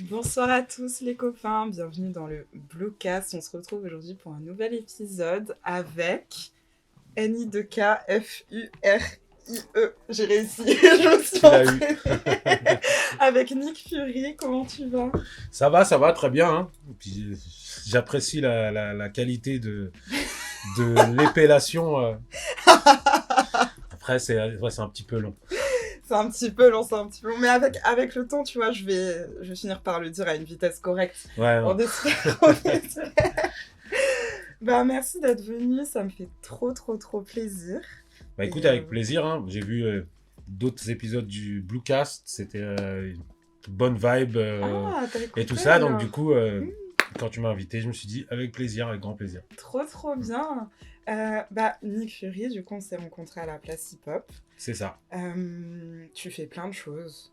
Bonsoir à tous les copains, bienvenue dans le Bluecast. On se retrouve aujourd'hui pour un nouvel épisode avec N-I-2-K-F-U-R-I-E. J'ai réussi, je me suis Tu l'as eu. entraînée. Avec Nick Fury, comment tu vas? Ça va, très bien. Hein. Et puis, j'apprécie la qualité de l'épellation. Après, c'est un petit peu long. C'est un petit peu long, c'est un petit peu long, mais avec le temps, tu vois, je vais finir par le dire à une vitesse correcte. Ouais, On non. espère, on espère. Bah, merci d'être venu, ça me fait trop, trop, trop plaisir. Bah écoute, Et avec plaisir. Hein. J'ai vu d'autres épisodes du Bluecast. C'était une bonne vibe Ah, t'as et tout écouté ça. Donc du alors? coup, quand tu m'as invité, je me suis dit avec plaisir, avec grand plaisir. Trop trop bien. Bah, Nick Fury, du coup, on s'est rencontrés à la place hip-hop. C'est ça. Tu fais plein de choses,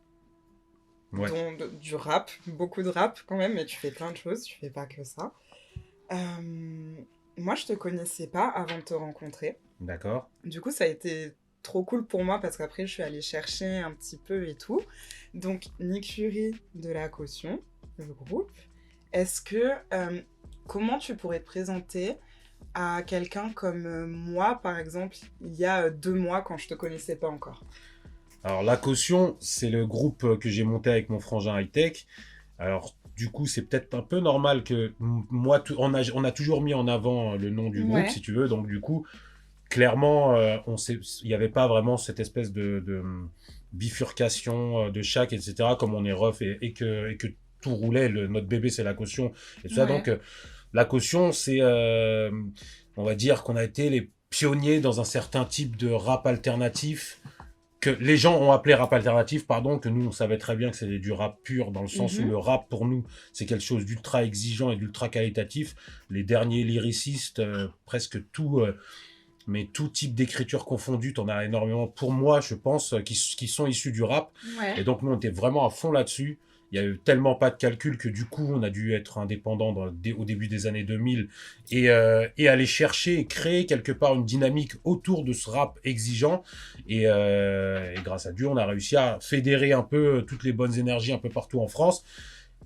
Ouais. dont du rap, beaucoup de rap quand même, mais tu fais plein de choses, tu fais pas que ça. Moi, je te connaissais pas avant de te rencontrer. D'accord. Du coup, ça a été trop cool pour moi parce qu'après, je suis allée chercher un petit peu et tout. Donc, Nick Fury de la caution, le groupe. Est-ce que, comment tu pourrais te présenter à quelqu'un comme moi, par exemple, il y a 2 mois quand je te connaissais pas encore? Alors la caution, c'est le groupe que j'ai monté avec mon frangin high-tech. Alors du coup, c'est peut-être un peu normal que moi, on a toujours mis en avant le nom du groupe, Ouais, si tu veux. Donc du coup, clairement, il n'y avait pas vraiment cette espèce de bifurcation de chaque, etc. Comme on est rough et que tout roulait. Notre bébé, c'est la caution et tout ça. Donc ouais, la caution, c'est, on va dire qu'on a été les pionniers dans un certain type de rap alternatif que les gens ont appelé rap alternatif, pardon, que nous on savait très bien que c'était du rap pur, dans le sens où mhm, le rap pour nous c'est quelque chose d'ultra exigeant et d'ultra qualitatif. Les derniers lyricistes, presque tout, mais tout type d'écriture confondue, t'en as énormément pour moi, je pense, qui sont issus du rap. Et ouais, donc nous on était vraiment à fond là-dessus. Il y a eu tellement pas de calcul que du coup on a dû être indépendant au début des années 2000 et aller chercher et créer quelque part une dynamique autour de ce rap exigeant. Et grâce à Dieu, on a réussi à fédérer un peu toutes les bonnes énergies un peu partout en France.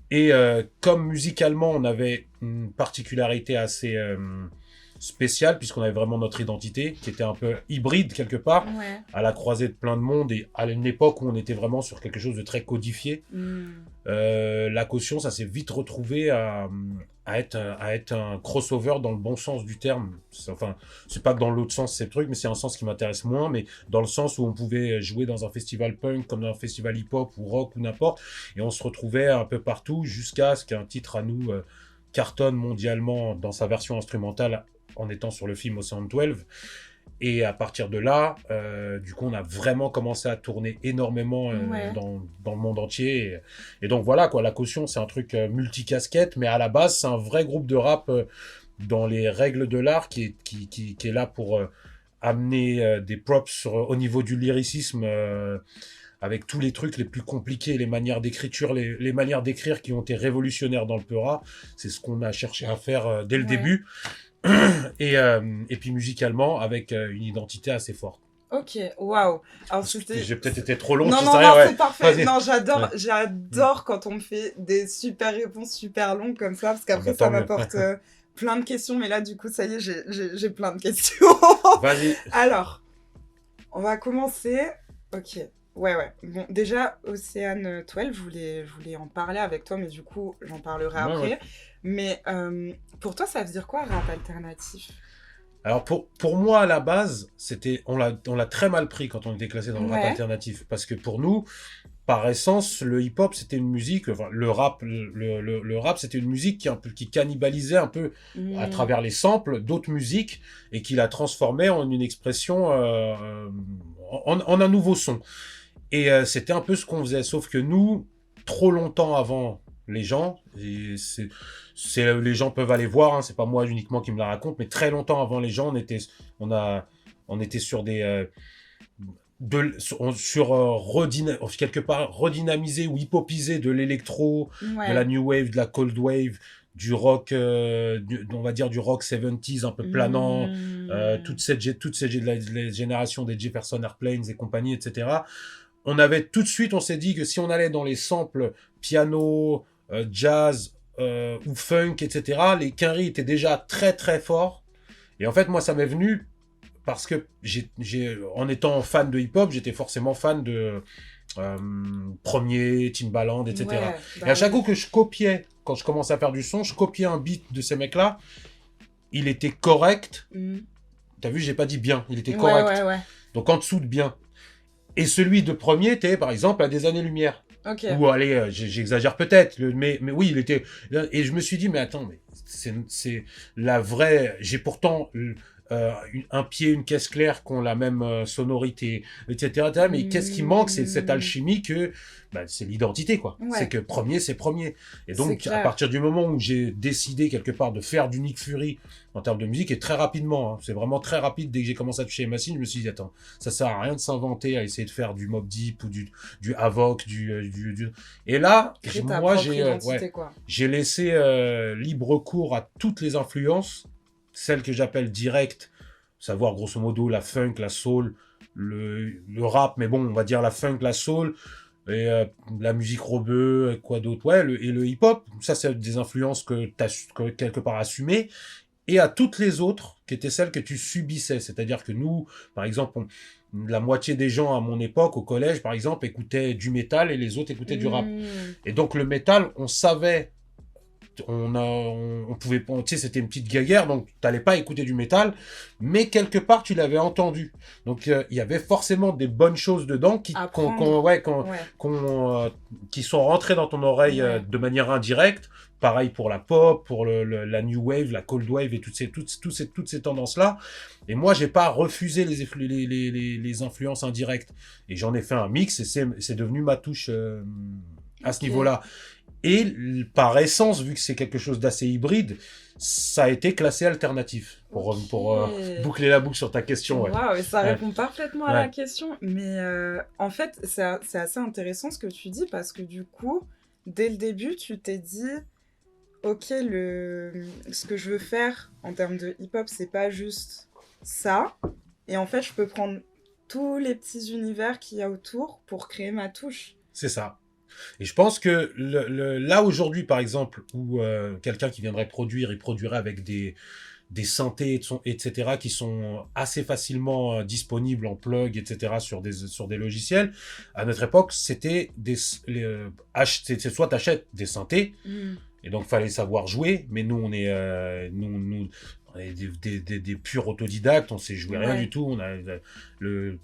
Et comme musicalement, on avait une particularité assez spéciale, puisqu'on avait vraiment notre identité, qui était un peu hybride quelque part, ouais. à la croisée de plein de monde, et à une époque où on était vraiment sur quelque chose de très codifié. Hmm. La caution, ça s'est vite retrouvé à être un crossover dans le bon sens du terme. Enfin, c'est pas que dans l'autre sens, ces trucs, mais c'est un sens qui m'intéresse moins, mais dans le sens où on pouvait jouer dans un festival punk, comme dans un festival hip-hop ou rock ou n'importe, et on se retrouvait un peu partout jusqu'à ce qu'un titre à nous cartonne mondialement dans sa version instrumentale en étant sur le film Ocean 12. Et à partir de là, du coup, on a vraiment commencé à tourner énormément Ouais. dans le monde entier. Et donc voilà, quoi, la caution, c'est un truc multicasquette, mais à la base, c'est un vrai groupe de rap dans les règles de l'art qui est là pour amener des props au niveau du lyricisme, avec tous les trucs les plus compliqués, les manières d'écriture, les manières d'écrire qui ont été révolutionnaires dans le Peura. C'est ce qu'on a cherché à faire dès le Ouais. début. Et puis musicalement, avec une identité assez forte. Ok, waouh. Alors J'ai peut-être été trop long, Non, je sais non, rien, non, ouais. c'est parfait. Vas-y. Non, j'adore, Ouais. j'adore quand on me fait des super réponses super longues comme ça, parce Ah qu'après bah ça tant mieux. m'apporte plein de questions. Mais là, du coup, ça y est, j'ai plein de questions. Vas-y. Alors, on va commencer. Ok. Ouais, ouais. Bon, déjà, Océane 12, je voulais en parler avec toi, mais du coup, j'en parlerai Ouais, ouais. après. Mais pour toi, ça veut dire quoi, rap alternatif? Alors pour moi à la base, on l'a très mal pris quand on était classé dans le rap Ouais. alternatif parce que pour nous, par essence, le hip-hop c'était une musique, enfin le rap, le rap c'était une musique qui cannibalisait un peu à Hmm. travers les samples d'autres musiques et qui la transformait en une expression, en un nouveau son. Et c'était un peu ce qu'on faisait, sauf que nous, trop longtemps avant les gens, et les gens peuvent aller voir, hein, c'est pas moi uniquement qui me la raconte, mais très longtemps avant les gens, on a, on était sur des, quelque part redynamiser ou hippopiser de l'électro, de la Ouais. new wave, de la cold wave, du rock, on va dire du rock 70s un peu planant, Hmm. la génération des Jefferson Airplanes et compagnie, etc. On s'est dit que si on allait dans les samples piano, jazz ou funk, etc., les quinries étaient déjà très très forts. Et en fait, moi, ça m'est venu parce que en étant fan de hip-hop, j'étais forcément fan de Premier, Timbaland, etc. Ouais, Et à bah chaque oui. coup que je copiais, quand je commençais à faire du son, je copiais un beat de ces mecs-là. Il était correct. Mhm. T'as vu, j'ai pas dit bien. Il était Ouais, ouais, correct. ouais. Donc en dessous de bien. Et celui de premier était, par exemple, à des années-lumière. Ok. Ou allez, j'exagère peut-être, mais oui, il était. Et je me suis dit, mais attends, mais c'est la vraie. J'ai pourtant un pied, une caisse claire qui ont la même sonorité, etc. Mais qu'est-ce qui manque? C'est cette Hmm. alchimie que c'est l'identité, quoi. C'est Ouais, que premier, c'est premier. Et c'est donc, à clair. partir du moment où j'ai décidé quelque part de faire du Nick Fury en termes de musique, et très rapidement, hein, c'est vraiment très rapide, dès que j'ai commencé à toucher les machines, je me suis dit, attends, ça sert à rien de s'inventer, à essayer de faire du Mobb Deep ou du Havoc, Et là, Crée ta moi, propre identité, quoi. j'ai laissé libre cours à toutes les influences, celles que j'appelle directes, savoir grosso modo la funk, la soul, le rap, mais bon, on va dire la funk, la soul, et la musique rebeu, quoi d'autre, ouais, et le hip-hop. Ça, c'est des influences que tu as quelque part assumées. Et à toutes les autres, qui étaient celles que tu subissais. C'est-à-dire que nous, par exemple, la moitié des gens à mon époque, au collège, par exemple, écoutaient du métal et les autres écoutaient du rap. Hmm. Et donc le métal, on savait, on pouvait, tu sais, c'était une petite guéguerre, donc t'allais pas écouter du métal, mais quelque part tu l'avais entendu. Donc il y avait forcément des bonnes choses dedans Apprendre. ouais, Ouais, qui sont rentrées dans ton oreille ouais. de manière indirecte. Pareil pour la pop, pour la new wave, la cold wave et toutes ces tendances-là. Et moi, j'ai pas refusé les influences indirectes. Et j'en ai fait un mix et c'est devenu ma touche à ce Ok. niveau-là. Et par essence, vu que c'est quelque chose d'assez hybride, ça a été classé alternatif. Ok. Pour boucler la boucle sur ta question, ouais. Waouh, ça Ouais, répond parfaitement à la ouais. question. Mais en fait, c'est assez intéressant ce que tu dis parce que du coup, dès le début, tu t'es dit, ok, ce que je veux faire en termes de hip-hop, c'est pas juste ça. Et en fait, je peux prendre tous les petits univers qu'il y a autour pour créer ma touche. C'est ça. Et je pense que là aujourd'hui, par exemple, où quelqu'un qui viendrait produire, il produirait avec des synthés, etc., qui sont assez facilement disponibles en plug, etc., sur des logiciels. À notre époque, c'était c'est soit t'achètes des synthés, Mm. et donc fallait savoir jouer, mais nous, on est des purs autodidactes, on sait jouer rien du Ouais. tout.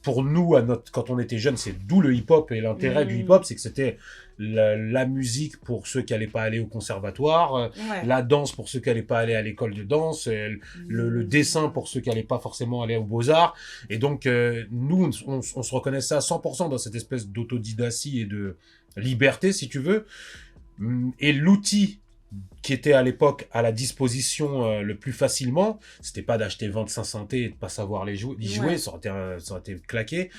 Pour nous, quand on était jeunes, c'est d'où le hip-hop, et l'intérêt du Mm. hip-hop, c'est que c'était la musique pour ceux qui n'allaient pas aller au conservatoire, Ouais. la danse pour ceux qui n'allaient pas aller à l'école de danse, le dessin Mm. pour ceux qui n'allaient pas forcément aller aux beaux-arts. Et donc, nous, on se reconnaissait à 100% dans cette espèce d'autodidactie et de liberté, si tu veux. Et l'outil qui était à l'époque à la disposition le plus facilement, c'était pas d'acheter 25 synthés et de pas savoir y jouer, Ouais. ça aurait été claqué,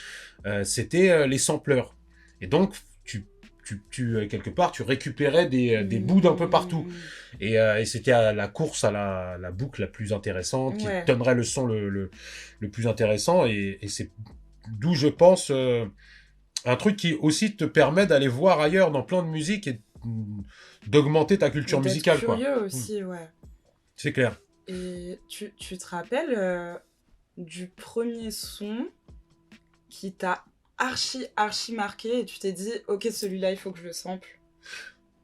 c'était les sampleurs. Et donc, quelque part, tu récupérais des bouts d'un peu partout. Mm. Et c'était à la course à la boucle la plus intéressante, qui Ouais. donnerait le son le plus intéressant. Et c'est d'où je pense un truc qui aussi te permet d'aller voir ailleurs dans plein de musique et d'augmenter ta Et culture d'être musicale, quoi. curieux aussi, ouais. C'est clair. Et tu te rappelles du premier son qui t'a archi marqué et tu t'es dit, ok, celui-là, il faut que je le sample.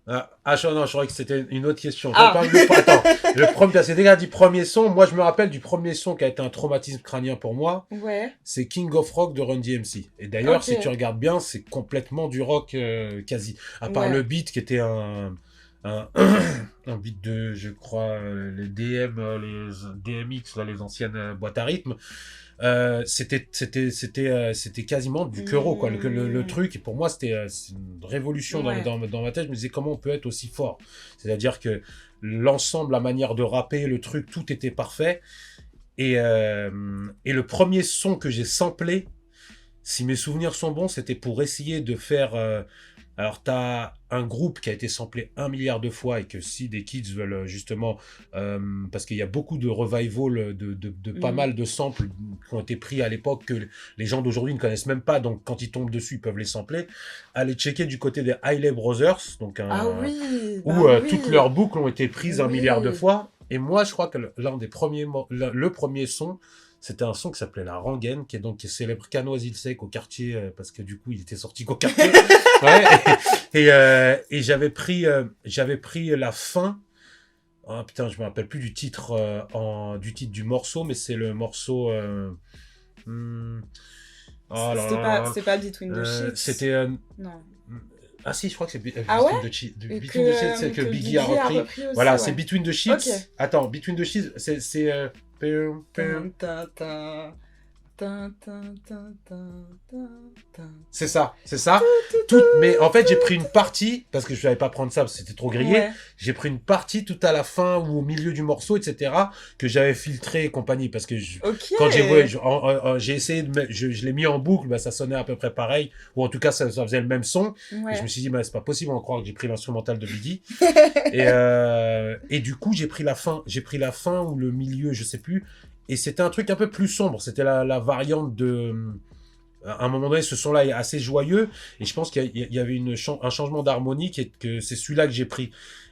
Non, je croyais que c'était une autre question. Ah. Attends, c'est déjà dit premier son. Moi, je me rappelle du premier son qui a été un traumatisme crânien pour moi. Ouais. C'est King of Rock de Run DMC. Et d'ailleurs, Ok. si tu regardes bien, c'est complètement du rock quasi. À part le Ouais. beat qui était un, un beat de, je crois, les les DMX, là, les anciennes boîtes à rythme. C'était quasiment du chœuro, quoi. Le Hmm. truc, et pour moi, c'est une révolution Ouais. dans ma tête. Je me disais, comment on peut être aussi fort? C'est-à-dire que l'ensemble, la manière de rapper, le truc, tout était parfait. Et le premier son que j'ai samplé, si mes souvenirs sont bons, c'était pour essayer de faire Alors, tu as un groupe qui a été samplé 1 milliard de fois et que si des kids veulent justement, parce qu'il y a beaucoup de revival de pas mal de samples qui ont été pris à l'époque que les gens d'aujourd'hui ne connaissent même pas, donc quand ils tombent dessus, ils peuvent les sampler. Allez checker du côté des Hailey Brothers, donc Ah oui, où bah toutes oui, leurs boucles ont été prises 1 milliard de oui. fois. Et moi, je crois que l'un des premiers, le premier son, c'était un son qui s'appelait La Rengaine, qui est célèbre qu'à Noisy-le-Sec, au quartier, parce que du coup, il était sorti qu'au quartier. Ouais, et j'avais pris la fin. Ah, putain, je me rappelle plus du titre, du morceau, mais c'est le morceau. Hmm, oh là là. C'est pas Between the Sheets. C'était. Non. Ah si, je crois que c'est Ah ouais? Between the Sheets, c'est que Biggie a repris. aussi, Voilà, ouais. c'est Between the Ok. Sheets. Attends, Between the Sheets, c'est Tin, tin, tin. Tin, tin, tin, tin, tin, tin. c'est ça, c'est ça. Tout, mais en fait, j'ai pris une partie, parce que je ne savais pas prendre ça, parce que c'était trop grillé. Ouais. J'ai pris une partie tout à la fin ou au milieu du morceau, etc., que j'avais filtré et compagnie. Parce que Ok. quand j'ai essayé de je l'ai mis en boucle, bah, ça sonnait à peu près pareil, ou en tout cas, ça faisait le même son. Ouais. Et je me suis dit, bah, c'est pas possible, on va croire que j'ai pris l'instrumental de Biggie. Et du coup, j'ai pris la fin ou le milieu, je sais plus. Et c'était un truc un peu plus sombre. C'était la variante de. À un moment donné, ce son-là est assez joyeux. Et je pense qu'il y avait un changement d'harmonie que c'est celui-là que j'ai pris.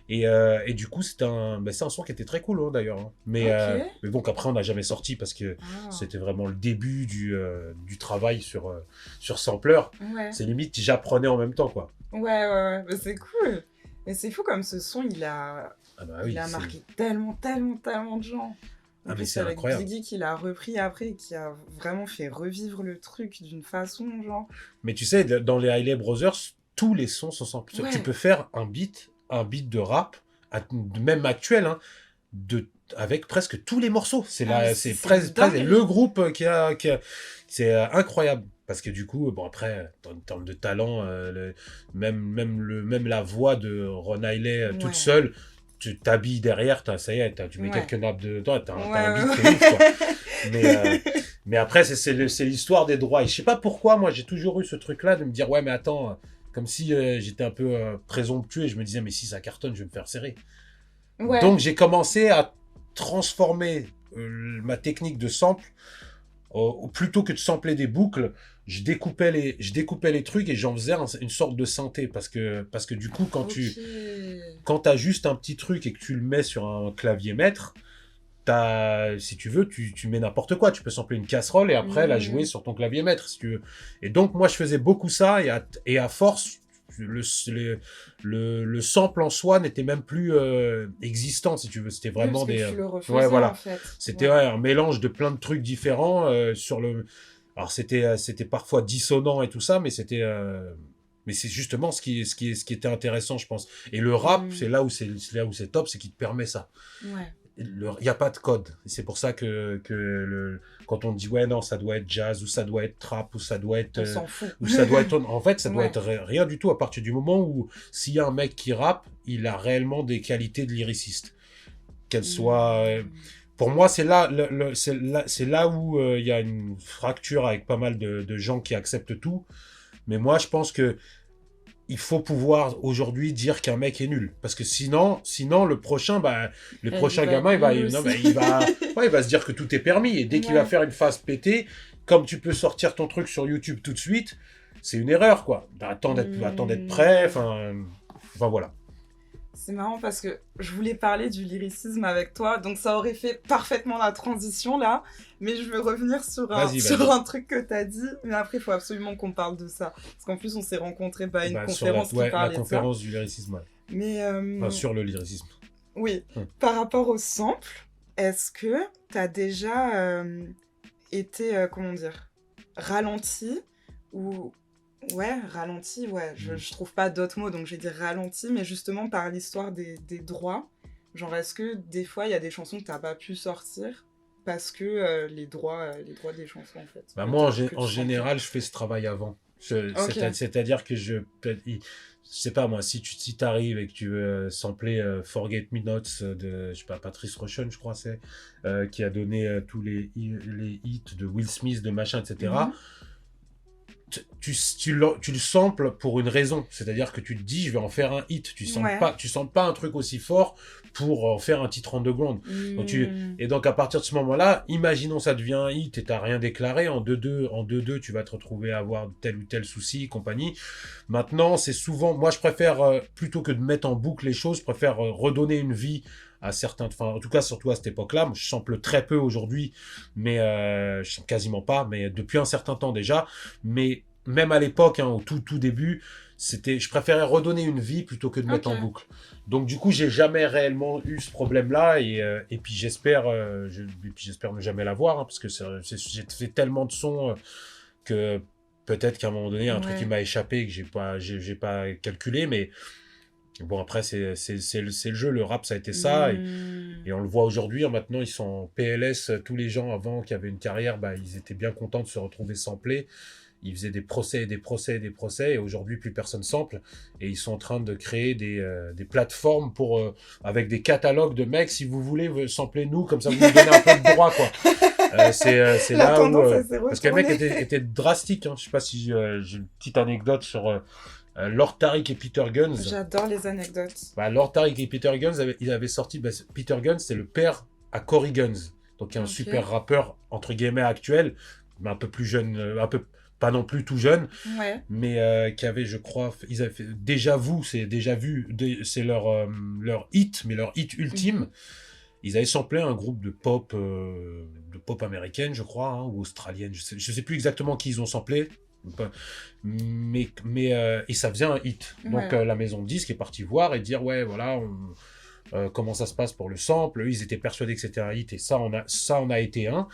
Et du coup, c'est un son qui était très cool, hein, d'ailleurs. Hein. Ok. Mais bon, qu'après, on n'a jamais sorti parce que Ah. c'était vraiment le début du travail sur Sampler. Ouais. C'est limite, j'apprenais en même temps, quoi. Ouais. Mais c'est cool. Et c'est fou comme ce son, il a marqué tellement de gens. En Ah, mais plus, c'est avec incroyable. Biggie qui l'a repris après, qui a vraiment fait revivre le truc d'une façon, genre. Mais tu sais, dans les Hailey Brothers, tous les sons sont samplés. Ouais. Tu peux faire un beat de rap, même actuel, hein, avec presque tous les morceaux. C'est presque dingue. le groupe c'est incroyable. Parce que du coup, bon après, en termes de talent, même la voix de Ron Hailey toute seule, tu t'habilles derrière, ça y est, tu mets quelques nappes dedans, t'as un beat, c'est ouf, quoi. Mais après, c'est l'histoire des droits. Et je sais pas pourquoi, moi, j'ai toujours eu ce truc-là de me dire, ouais, mais attends, comme si j'étais un peu présomptueux et je me disais, mais si ça cartonne, je vais me faire serrer. Ouais. Donc, j'ai commencé à transformer ma technique de sample. Plutôt que de sampler des boucles, je découpais les trucs et j'en faisais une sorte de synthé. Parce que du coup, quand t'as juste un petit truc et que tu le mets sur un clavier maître, si tu veux, tu mets n'importe quoi. Tu peux sampler une casserole et après la jouer sur ton clavier maître, si tu veux. Et donc, moi, je faisais beaucoup ça et à force, le sample en soi n'était même plus existant, si tu veux. C'était vraiment oui, parce que tu le refaisais, ouais, voilà. en fait. C'était un mélange de plein de trucs différents alors c'était parfois dissonant et tout ça, mais c'est justement ce qui était intéressant, je pense. Et le rap, c'est là où c'est top, c'est qu'il te permet ça. Ouais. Il n'y a pas de code. C'est pour ça que quand on dit ouais non, ça doit être jazz ou ça doit être trap ou ça doit être on s'en fout. ou ça doit être en fait ça doit être rien du tout à partir du moment où s'il y a un mec qui rappe, il a réellement des qualités de lyriciste. Qu'elle soit pour moi, c'est là où il y a une fracture avec pas mal de gens qui acceptent tout. Mais moi, je pense que il faut pouvoir aujourd'hui dire qu'un mec est nul. Parce que sinon le prochain, gamin, il va se dire que tout est permis. Et dès qu'il va faire une phase pétée, comme tu peux sortir ton truc sur YouTube tout de suite, c'est une erreur, quoi. Attends d'être prêt, enfin voilà. C'est marrant parce que je voulais parler du lyricisme avec toi, donc ça aurait fait parfaitement la transition là, mais je veux revenir sur un truc que t'as dit, mais après il faut absolument qu'on parle de ça, parce qu'en plus on s'est rencontrés à une conférence qui parlait de ça. La conférence du lyricisme, ouais. Mais sur le lyricisme. Oui, par rapport au sample, est-ce que t'as déjà été, comment dire, ralenti ou... Ouais, ralenti, ouais. Je trouve pas d'autres mots, donc je vais dire ralenti, mais justement par l'histoire des droits. Genre, est-ce que des fois, il y a des chansons que t'as pas pu sortir parce que les droits des chansons, en fait. Moi, en général, je fais ce travail avant. C'est-à-dire que je sais pas moi, si t'arrives et que tu veux sampler Forget Me Nots de, je sais pas, Patrice Rushen, je crois c'est, qui a donné tous les hits de Will Smith, de machin, etc. tu le samples pour une raison. C'est-à-dire que tu te dis, je vais en faire un hit. Tu sens pas un truc aussi fort pour en faire un titre underground. Et donc, à partir de ce moment-là, imaginons ça devient un hit et t'as rien déclaré. En 2-2, tu vas te retrouver à avoir tel ou tel souci, compagnie. Maintenant, c'est souvent, moi, je préfère, plutôt que de mettre en boucle les choses, je préfère redonner une vie à certains, enfin, en tout cas, surtout à cette époque-là. Moi, je sample très peu aujourd'hui, mais je sample quasiment pas, mais depuis un certain temps déjà. Mais même à l'époque, au tout début, je préférais redonner une vie plutôt que de mettre en boucle. Donc du coup, j'ai jamais réellement eu ce problème-là, et puis j'espère ne jamais l'avoir, parce que j'ai fait tellement de sons que peut-être qu'à un moment donné, il y a un truc qui m'a échappé que j'ai pas calculé, mais bon, après, c'est le jeu. Le rap, ça a été ça. Et on le voit aujourd'hui. Maintenant, ils sont en PLS. Tous les gens avant qui avaient une carrière, ils étaient bien contents de se retrouver samplés. Ils faisaient des procès. Et aujourd'hui, plus personne sample. Et ils sont en train de créer des plateformes avec des catalogues de mecs. Si vous voulez, sampler nous. Comme ça, vous nous donnez un peu de droit, quoi. C'est La là où... tendance, parce que les mecs étaient drastiques. Hein. Je sais pas si j'ai une petite anecdote sur... Lord Tariq et Peter Guns. J'adore les anecdotes. Lord Tariq et Peter Guns, ils avaient sorti... Peter Guns, c'est le père à Cory Guns. Donc, un super rappeur, entre guillemets, actuel, mais un peu plus jeune, pas non plus tout jeune, mais qui avait, je crois... Ils avaient fait Déjà Vu, c'est leur hit, mais leur hit ultime. Ils avaient samplé un groupe de pop américaine, je crois, ou australienne. Je sais plus exactement qui ils ont samplé. Mais et ça faisait un hit. Donc la maison de disques est partie voir et dire voilà, comment ça se passe pour le sample. Eux, ils étaient persuadés que c'était un hit, et ça en a été un.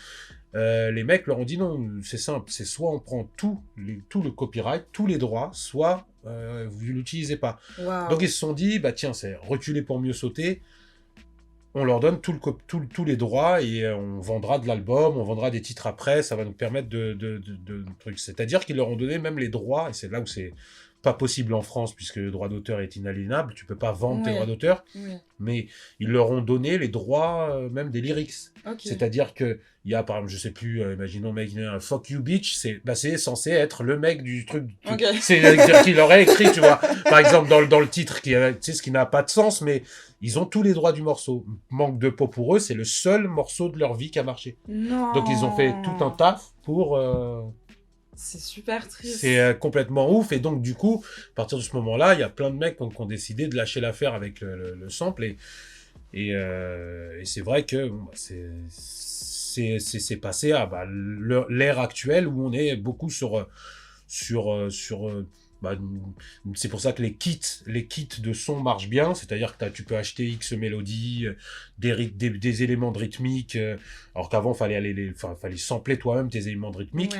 Les mecs leur ont dit non, c'est simple, c'est soit on prend tout le copyright, tous les droits, soit vous l'utilisez pas. Donc ils se sont dit tiens, c'est reculer pour mieux sauter. On leur donne tous les droits, et on vendra de l'album, on vendra des titres après, ça va nous permettre de trucs. C'est-à-dire qu'ils leur ont donné même les droits, et c'est là où c'est pas possible en France, puisque le droit d'auteur est inaliénable, tu peux pas vendre tes droits d'auteur, mais ils leur ont donné les droits même des lyrics. C'est-à-dire que il y a, par exemple, je sais plus, imaginons mec, un Fuck You Bitch, c'est censé être le mec du truc. C'est qu'il aurait écrit, tu vois, par exemple dans le titre, ce qui n'a pas de sens, mais ils ont tous les droits du morceau. Manque de peau pour eux, c'est le seul morceau de leur vie qui a marché. Non. Donc ils ont fait tout un taf pour... C'est super triste. C'est complètement ouf. Et donc du coup, à partir de ce moment-là, il y a plein de mecs qui ont décidé de lâcher l'affaire avec le sample. Et c'est vrai que c'est passé à l'ère actuelle où on est beaucoup sur c'est pour ça que les kits de son marchent bien, c'est-à-dire que tu peux acheter X mélodies, des éléments de rythmique, alors qu'avant fallait sampler toi-même tes éléments de rythmique.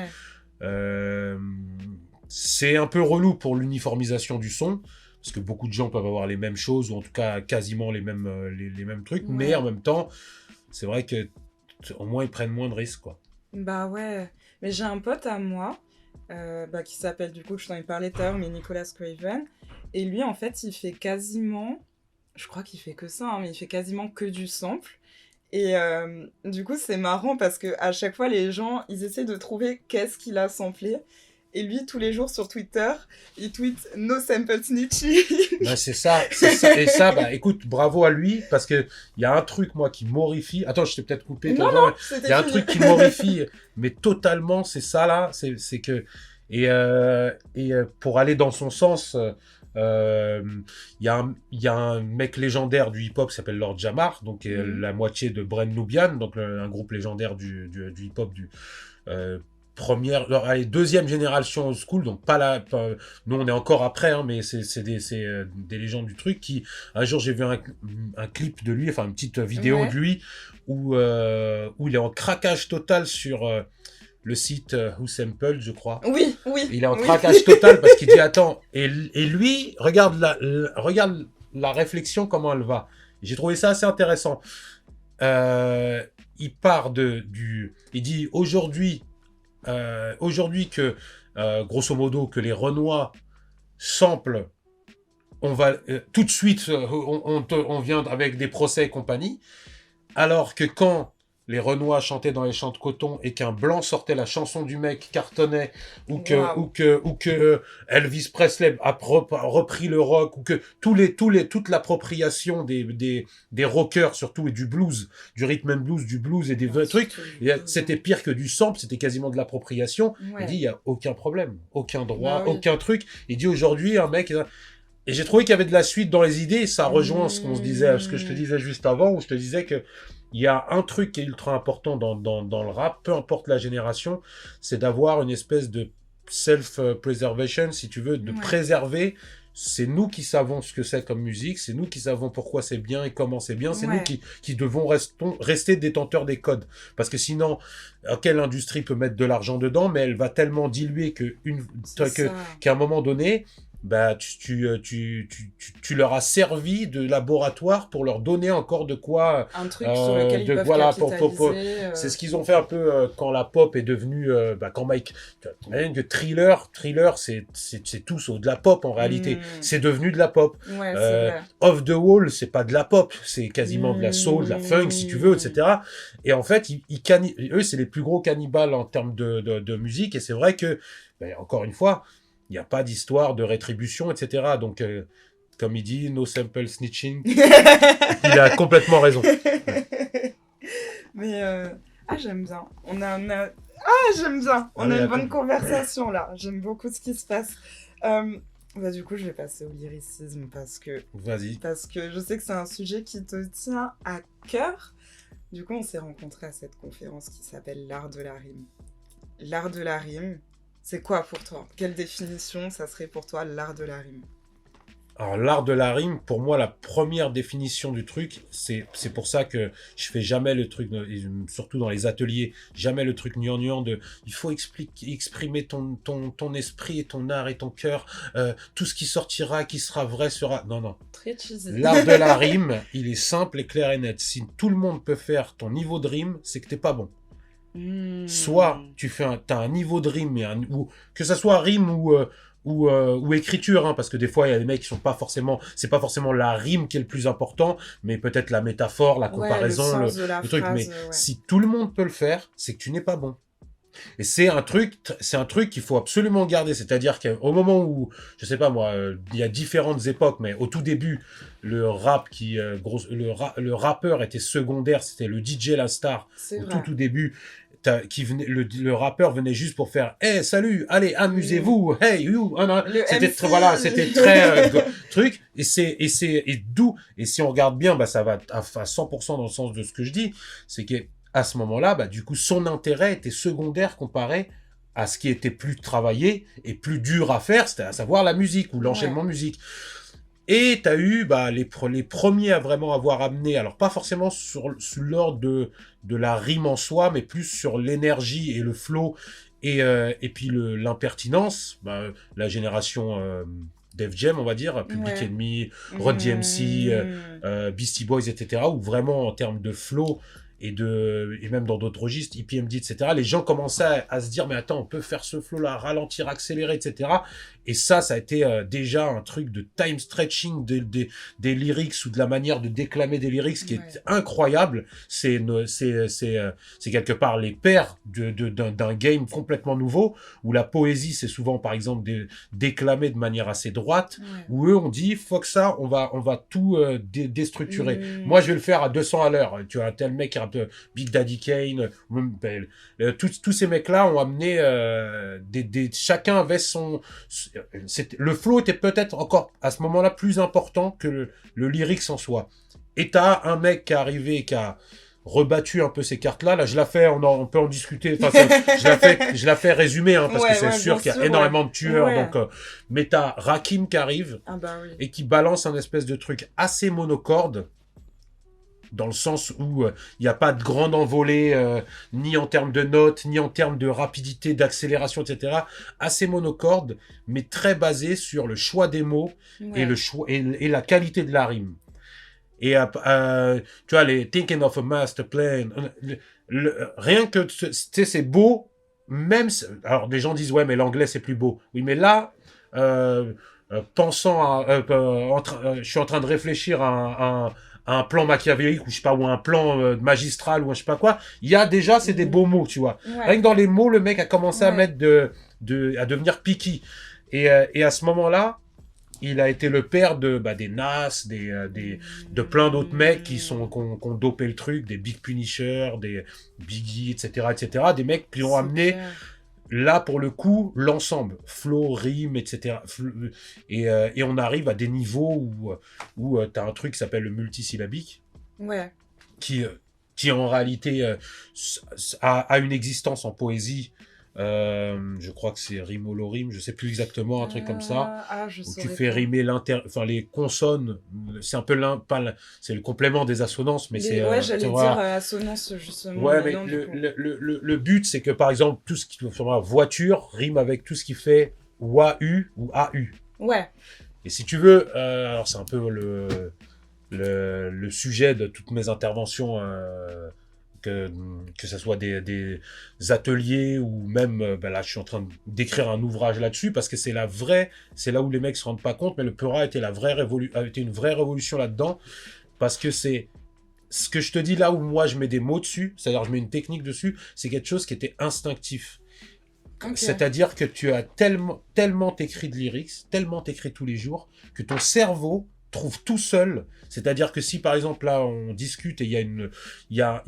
C'est un peu relou pour l'uniformisation du son, parce que beaucoup de gens peuvent avoir les mêmes choses, ou en tout cas quasiment les mêmes trucs, mais en même temps, c'est vrai que au moins ils prennent moins de risques, quoi. Mais j'ai un pote à moi qui s'appelle, du coup, je t'en ai parlé tout à l'heure, mais Nicolas Craven, et lui, en fait, il fait quasiment, je crois qu'il fait que ça, mais il fait quasiment que du sample. Et du coup, c'est marrant parce que à chaque fois, les gens, ils essaient de trouver qu'est-ce qu'il a samplé. Et lui, tous les jours sur Twitter, il tweet « No sample snitchy ». C'est ça. Et ça, écoute, bravo à lui, parce que il y a un truc, moi, qui m'horrifie. Attends, je t'ai peut-être coupé. Non, il y a un truc qui m'horrifie, mais totalement, c'est ça, là. C'est que... Et pour aller dans son sens... il y a un mec légendaire du hip-hop qui s'appelle Lord Jamar, donc la moitié de Bren Nubian, donc un groupe légendaire du hip-hop deuxième génération old school, donc nous on est encore après, hein, mais c'est des légendes du truc. Qui un jour j'ai vu un clip de lui, enfin une petite vidéo de lui où il est en craquage total sur le site Who Sampled, je crois. Oui. Il est en craquage total parce qu'il dit attends, et lui regarde la réflexion, comment elle va. J'ai trouvé ça assez intéressant. Il part il dit aujourd'hui que grosso modo que les Renois samplent, on va tout de suite on vient avec des procès et compagnie, alors que quand les Renois chantaient dans les champs de coton et qu'un blanc sortait la chanson du mec, cartonnait, Waouh. ou que Elvis Presley a repris le rock, ou que toute l'appropriation des rockers surtout et du blues, du rhythm and blues, du blues et des Ouais, trucs, surtout du blues, hein. c'était pire que du sample, c'était quasiment de l'appropriation. Il dit, il Ouais. y a aucun problème, aucun droit, Bah oui. aucun truc. Il dit aujourd'hui, un mec, et j'ai trouvé qu'il y avait de la suite dans les idées, et ça rejoint ce qu'on se disait, ce que je te Mmh. disais juste avant, où je te disais que il y a un truc qui est ultra important dans le rap, peu importe la génération, c'est d'avoir une espèce de self-preservation, si tu veux, de Ouais. préserver. C'est nous qui savons ce que c'est comme musique, c'est nous qui savons pourquoi c'est bien et comment c'est bien, c'est nous Ouais. qui devons rester détenteurs des codes. Parce que sinon, quelle industrie peut mettre de l'argent dedans, mais elle va tellement diluer C'est ça. qu'à un moment donné, bah, tu leur as servi de laboratoire pour leur donner encore de quoi, Un truc sur lequel ils peuvent voilà, capitaliser. c'est ce qu'ils ont fait un peu quand la pop est devenue, quand Mike, t'imagines que Thriller, c'est tout sauf de la pop en réalité. Mmh. C'est devenu de la pop. Ouais, c'est vrai. Off the Wall, c'est pas de la pop, c'est quasiment de la soul, de la funk si tu veux, Mmh. etc. Et en fait, eux, c'est les plus gros cannibales en termes de musique. Et c'est vrai que, ben, encore une fois, il n'y a pas d'histoire de rétribution, etc. Donc, comme il dit, no sample snitching, il a complètement raison. Ouais. Mais j'aime bien. J'aime bien. On a Allez, une bonne attends. conversation là. J'aime beaucoup ce qui se passe. Du coup, je vais passer au lyricisme Vas-y. parce que je sais que c'est un sujet qui te tient à cœur. Du coup, on s'est rencontrés à cette conférence qui s'appelle l'art de la rime. L'art de la rime, c'est quoi pour toi? Quelle définition ça serait pour toi l'art de la rime? Alors, l'art de la rime, pour moi, la première définition du truc, c'est pour ça que je fais jamais le truc, surtout dans les ateliers, jamais le truc gnangnan de il faut exprimer ton esprit et ton art et ton cœur, tout ce qui sortira, qui sera vrai sera. Non, non. Très cheesy. L'art de la rime, il est simple et clair et net. Si tout le monde peut faire ton niveau de rime, c'est que t'es pas bon. Soit t'as un niveau de rime, ou que ça soit rime ou écriture, hein, parce que des fois il y a des mecs qui sont pas forcément, c'est pas forcément la rime qui est le plus important, mais peut-être la métaphore, la Ouais, le comparaison, sens de la le truc. Mais phrase, ouais. si tout le monde peut le faire, c'est que tu n'es pas bon. Et c'est un truc qu'il faut absolument garder. C'est-à-dire qu'au moment où, je sais pas moi, il y a différentes époques, mais au tout début, le rap le rappeur était secondaire, c'était le DJ la star. C'est Au vrai. tout début, le rappeur venait juste pour faire, hey, salut, allez, amusez-vous, hey, you, Le c'était MC. voilà, c'était très truc. Et si on regarde bien, bah ça va à 100% dans le sens de ce que je dis, c'est que à ce moment-là, bah, du coup, son intérêt était secondaire comparé à ce qui était plus travaillé et plus dur à faire, c'était à savoir la musique ou l'enchaînement musique. Et tu as eu bah, les premiers à vraiment avoir amené, alors pas forcément sur l'ordre de la rime en soi, mais plus sur l'énergie et le flow et puis l'impertinence, bah, la génération Def Jam, on va dire, Public Enemy, Run DMC, Beastie Boys, etc., où vraiment en termes de flow et même dans d'autres registres, EPMD, etc., les gens commençaient à se dire, mais attends, on peut faire ce flow-là, ralentir, accélérer, etc. Et ça a été déjà un truc de time stretching des lyrics ou de la manière de déclamer des lyrics qui est incroyable. C'est quelque part les pères d'un game complètement nouveau, où la poésie, c'est souvent, par exemple, déclamé de manière assez droite, où eux, on dit, fuck ça, on va tout déstructurer. Moi, je vais le faire à 200 à l'heure. Tu vois, un tel mec qui rappe Big Daddy Kane, tous ces mecs-là ont amené chacun avait le flow était peut-être encore à ce moment-là plus important que le lyrics en soi. Et t'as un mec qui est arrivé et qui a rebattu un peu ces cartes-là. Là, je la fais, on peut en discuter. Enfin, je la fais résumer, hein, parce que c'est sûr qu'il y a énormément de tueurs. Donc, mais t'as Rakim qui arrive et qui balance un espèce de truc assez monocorde, dans le sens où il n'y a pas de grande envolée, ni en termes de notes, ni en termes de rapidité, d'accélération, etc. Assez monocorde, mais très basé sur le choix des mots et le choix et la qualité de la rime. Et tu vois, les Thinking of a Master Plan, rien que, tu sais, c'est beau, même, alors des gens disent, ouais, mais l'anglais c'est plus beau. Oui, mais là, pensant je suis en train de réfléchir à un plan machiavélique ou je sais pas, ou un plan magistral ou je sais pas quoi. Il y a déjà, c'est des beaux mots, tu vois. Ouais. Rien que dans les mots, le mec a commencé à Ouais. mettre à devenir picky. Et à ce moment-là, il a été le père des Nas, de plein d'autres mecs qui ont dopé le truc, des Big Punisher, des Biggie, etc., des mecs qui ont C'est amené, clair. là, pour le coup, l'ensemble. Flow, rime, etc. Et on arrive à des niveaux où t'as un truc qui s'appelle le multisyllabique, Ouais. qui en réalité a une existence en poésie. Je crois que c'est rime, je sais plus exactement, un truc comme ça. Je Où tu saurais fais pas. rimer les consonnes, c'est un peu c'est le complément des assonances, mais c'est, Ouais, tu j'allais vois. dire assonance justement. Ouais, Mais mais non, du coup. le but, c'est que par exemple, tout ce qui voiture rime avec tout ce qui fait OU ou AU. Ouais. Et si tu veux, alors c'est un peu le sujet de toutes mes interventions, que ce soit des ateliers ou même, là, je suis en train d'écrire un ouvrage là-dessus parce que c'est là où les mecs se rendent pas compte, mais le Peura a été une vraie révolution là-dedans parce que c'est ce que je te dis là où moi je mets des mots dessus, c'est-à-dire je mets une technique dessus, c'est quelque chose qui était instinctif. Ok. C'est-à-dire que tu as tellement t'écris de lyrics, tellement t'écris tous les jours, que ton cerveau trouve tout seul. C'est-à-dire que si par exemple là on discute et il y a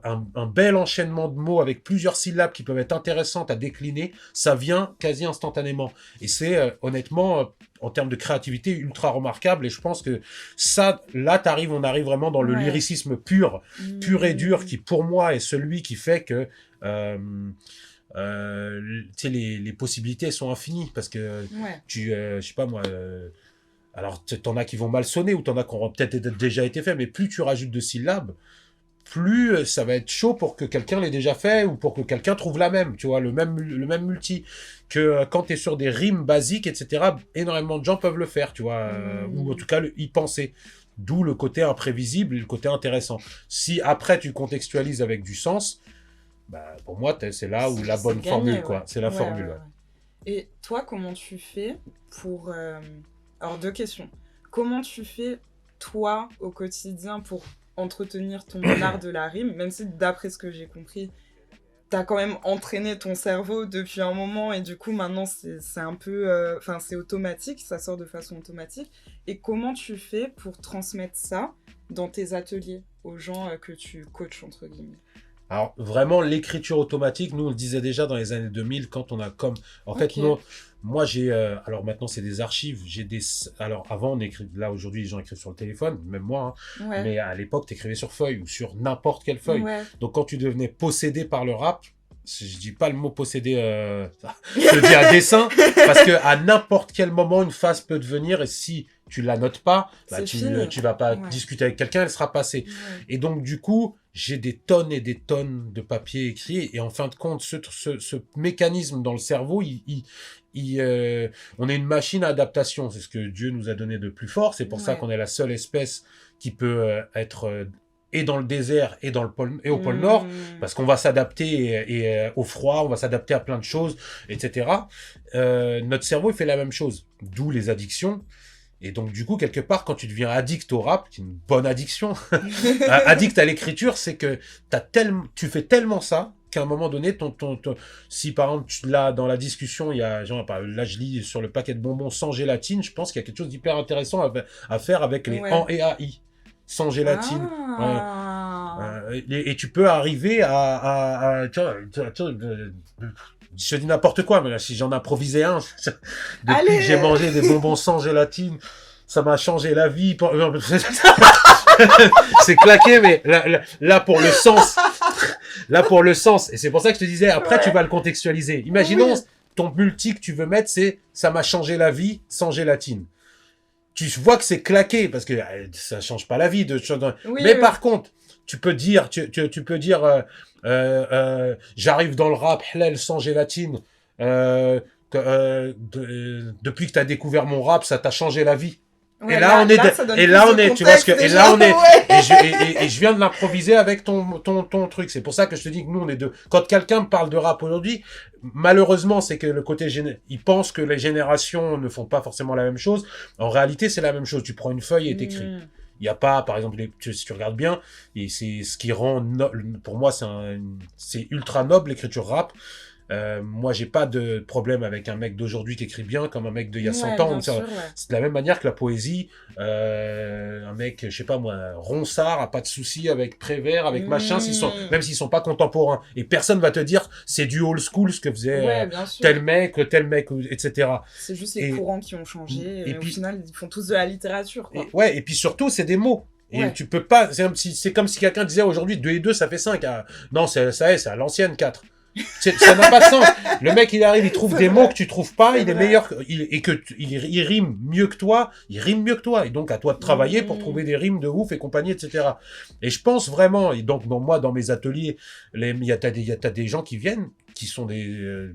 un bel enchaînement de mots avec plusieurs syllabes qui peuvent être intéressantes à décliner, ça vient quasi instantanément. Et c'est honnêtement, en termes de créativité, ultra remarquable. Et je pense que ça, là on arrive vraiment dans le Ouais. lyricisme pur et dur, qui pour moi est celui qui fait que tu sais, les possibilités sont infinies parce que Ouais. je sais pas moi, alors t'en as qui vont mal sonner ou t'en as qui auront peut-être déjà été fait, mais plus tu rajoutes de syllabes, plus ça va être chaud pour que quelqu'un l'ait déjà fait ou pour que quelqu'un trouve la même, tu vois, le même multi. Que quand t'es sur des rimes basiques, etc., énormément de gens peuvent le faire, tu vois, ou en tout cas y penser. D'où le côté imprévisible et le côté intéressant. Si après tu contextualises avec du sens, bah, pour moi, c'est là où la C'est bonne gagné, formule, quoi. ouais. C'est la Ouais, formule, ouais, ouais. ouais. Et toi, comment tu fais pour... Alors, deux questions. Comment tu fais, toi, au quotidien, pour entretenir ton art de la rime, même si, d'après ce que j'ai compris, t'as quand même entraîné ton cerveau depuis un moment et du coup, maintenant, c'est un peu... Enfin, c'est automatique, ça sort de façon automatique. Et comment tu fais pour transmettre ça dans tes ateliers aux gens que tu coaches, entre guillemets? Alors, vraiment, l'écriture automatique, nous, on le disait déjà dans les années 2000, quand on a comme... En fait, Ok. moi, j'ai... alors, maintenant, c'est des archives. Alors, avant, là, aujourd'hui, les gens écrivent sur le téléphone, même moi, hein. Ouais. Mais à l'époque, t'écrivais sur feuille ou sur n'importe quelle feuille. Ouais. Donc, quand tu devenais possédé par le rap, je dis pas le mot possédé, je le dis à dessein, parce que à n'importe quel moment, une phase peut devenir, et si tu la notes pas, bah, tu vas pas discuter avec quelqu'un, elle sera passée. Ouais. Et donc, du coup, j'ai des tonnes et des tonnes de papier écrit, et en fin de compte, ce mécanisme dans le cerveau, on est une machine à adaptation. C'est ce que Dieu nous a donné de plus fort. C'est pour ça qu'on est la seule espèce qui peut être et dans le désert et au pôle Nord, parce qu'on va s'adapter au froid, on va s'adapter à plein de choses, etc. Notre cerveau, il fait la même chose. D'où les addictions. Et donc, du coup, quelque part, quand tu deviens addict au rap, qui est une bonne addiction, addict à l'écriture, c'est que tu fais tellement ça qu'à un moment donné, si par exemple, là, dans la discussion, il y a, genre, là, je lis sur le paquet de bonbons sans gélatine, je pense qu'il y a quelque chose d'hyper intéressant à faire avec les en et AI. Sans gélatine. Et tu peux arriver à je dis n'importe quoi, mais là, si j'en improvisais un, depuis que j'ai mangé des bonbons sans gélatine, ça m'a changé la vie. C'est claqué, mais là pour le sens. Là pour le sens. Et c'est pour ça que je te disais, après tu vas le contextualiser. Imaginons, ton multi que tu veux mettre, c'est « ça m'a changé la vie sans gélatine ». Tu vois que c'est claqué, parce que ça change pas la vie. Mais par contre, tu peux dire, j'arrive dans le rap halal sans gélatine. Depuis que tu as découvert mon rap, ça t'a changé la vie. Ouais, Et là, on est, là, ça donne et plus là, de on est, tu vois ce que, contexte, et déjà. là, on est, Ouais. et je viens de l'improviser avec ton truc. C'est pour ça que je te dis que nous, on est deux. Quand quelqu'un me parle de rap aujourd'hui, malheureusement, c'est que le côté il pense que les générations ne font pas forcément la même chose. En réalité, c'est la même chose. Tu prends une feuille et t'écris. Hmm. Il n'y a pas, par exemple, si tu regardes bien, et c'est ce qui rend, pour moi, c'est ultra noble l'écriture rap. Moi, j'ai pas de problème avec un mec d'aujourd'hui qui écrit bien comme un mec d'il y a 100 Ouais, ans. bien sûr, ouais. C'est de la même manière que la poésie. Un mec, je sais pas moi, Ronsard a pas de souci avec Prévert, avec machin, Hmm. même s'ils sont pas contemporains. Et personne va te dire c'est du old school ce que faisait Ouais, bien sûr. tel mec, etc. C'est juste les Et, courants qui ont changé, et mais au puis, final, ils font tous de la littérature, quoi. ouais, et puis surtout, c'est des mots. Et Ouais. tu peux pas, c'est comme si quelqu'un disait aujourd'hui 2 et 2 ça fait 5. Ah, non, c'est à l'ancienne 4. Ça n'a pas de sens. Le mec, il arrive, il trouve C'est des vrai. mots que tu trouves pas, C'est il est vrai. meilleur, il rime mieux que toi, il rime mieux que toi. Et donc, à toi de travailler pour Hmm. trouver des rimes de ouf et compagnie, etc. Et je pense vraiment, et donc, moi, dans mes ateliers, t'as des gens qui viennent, qui sont des,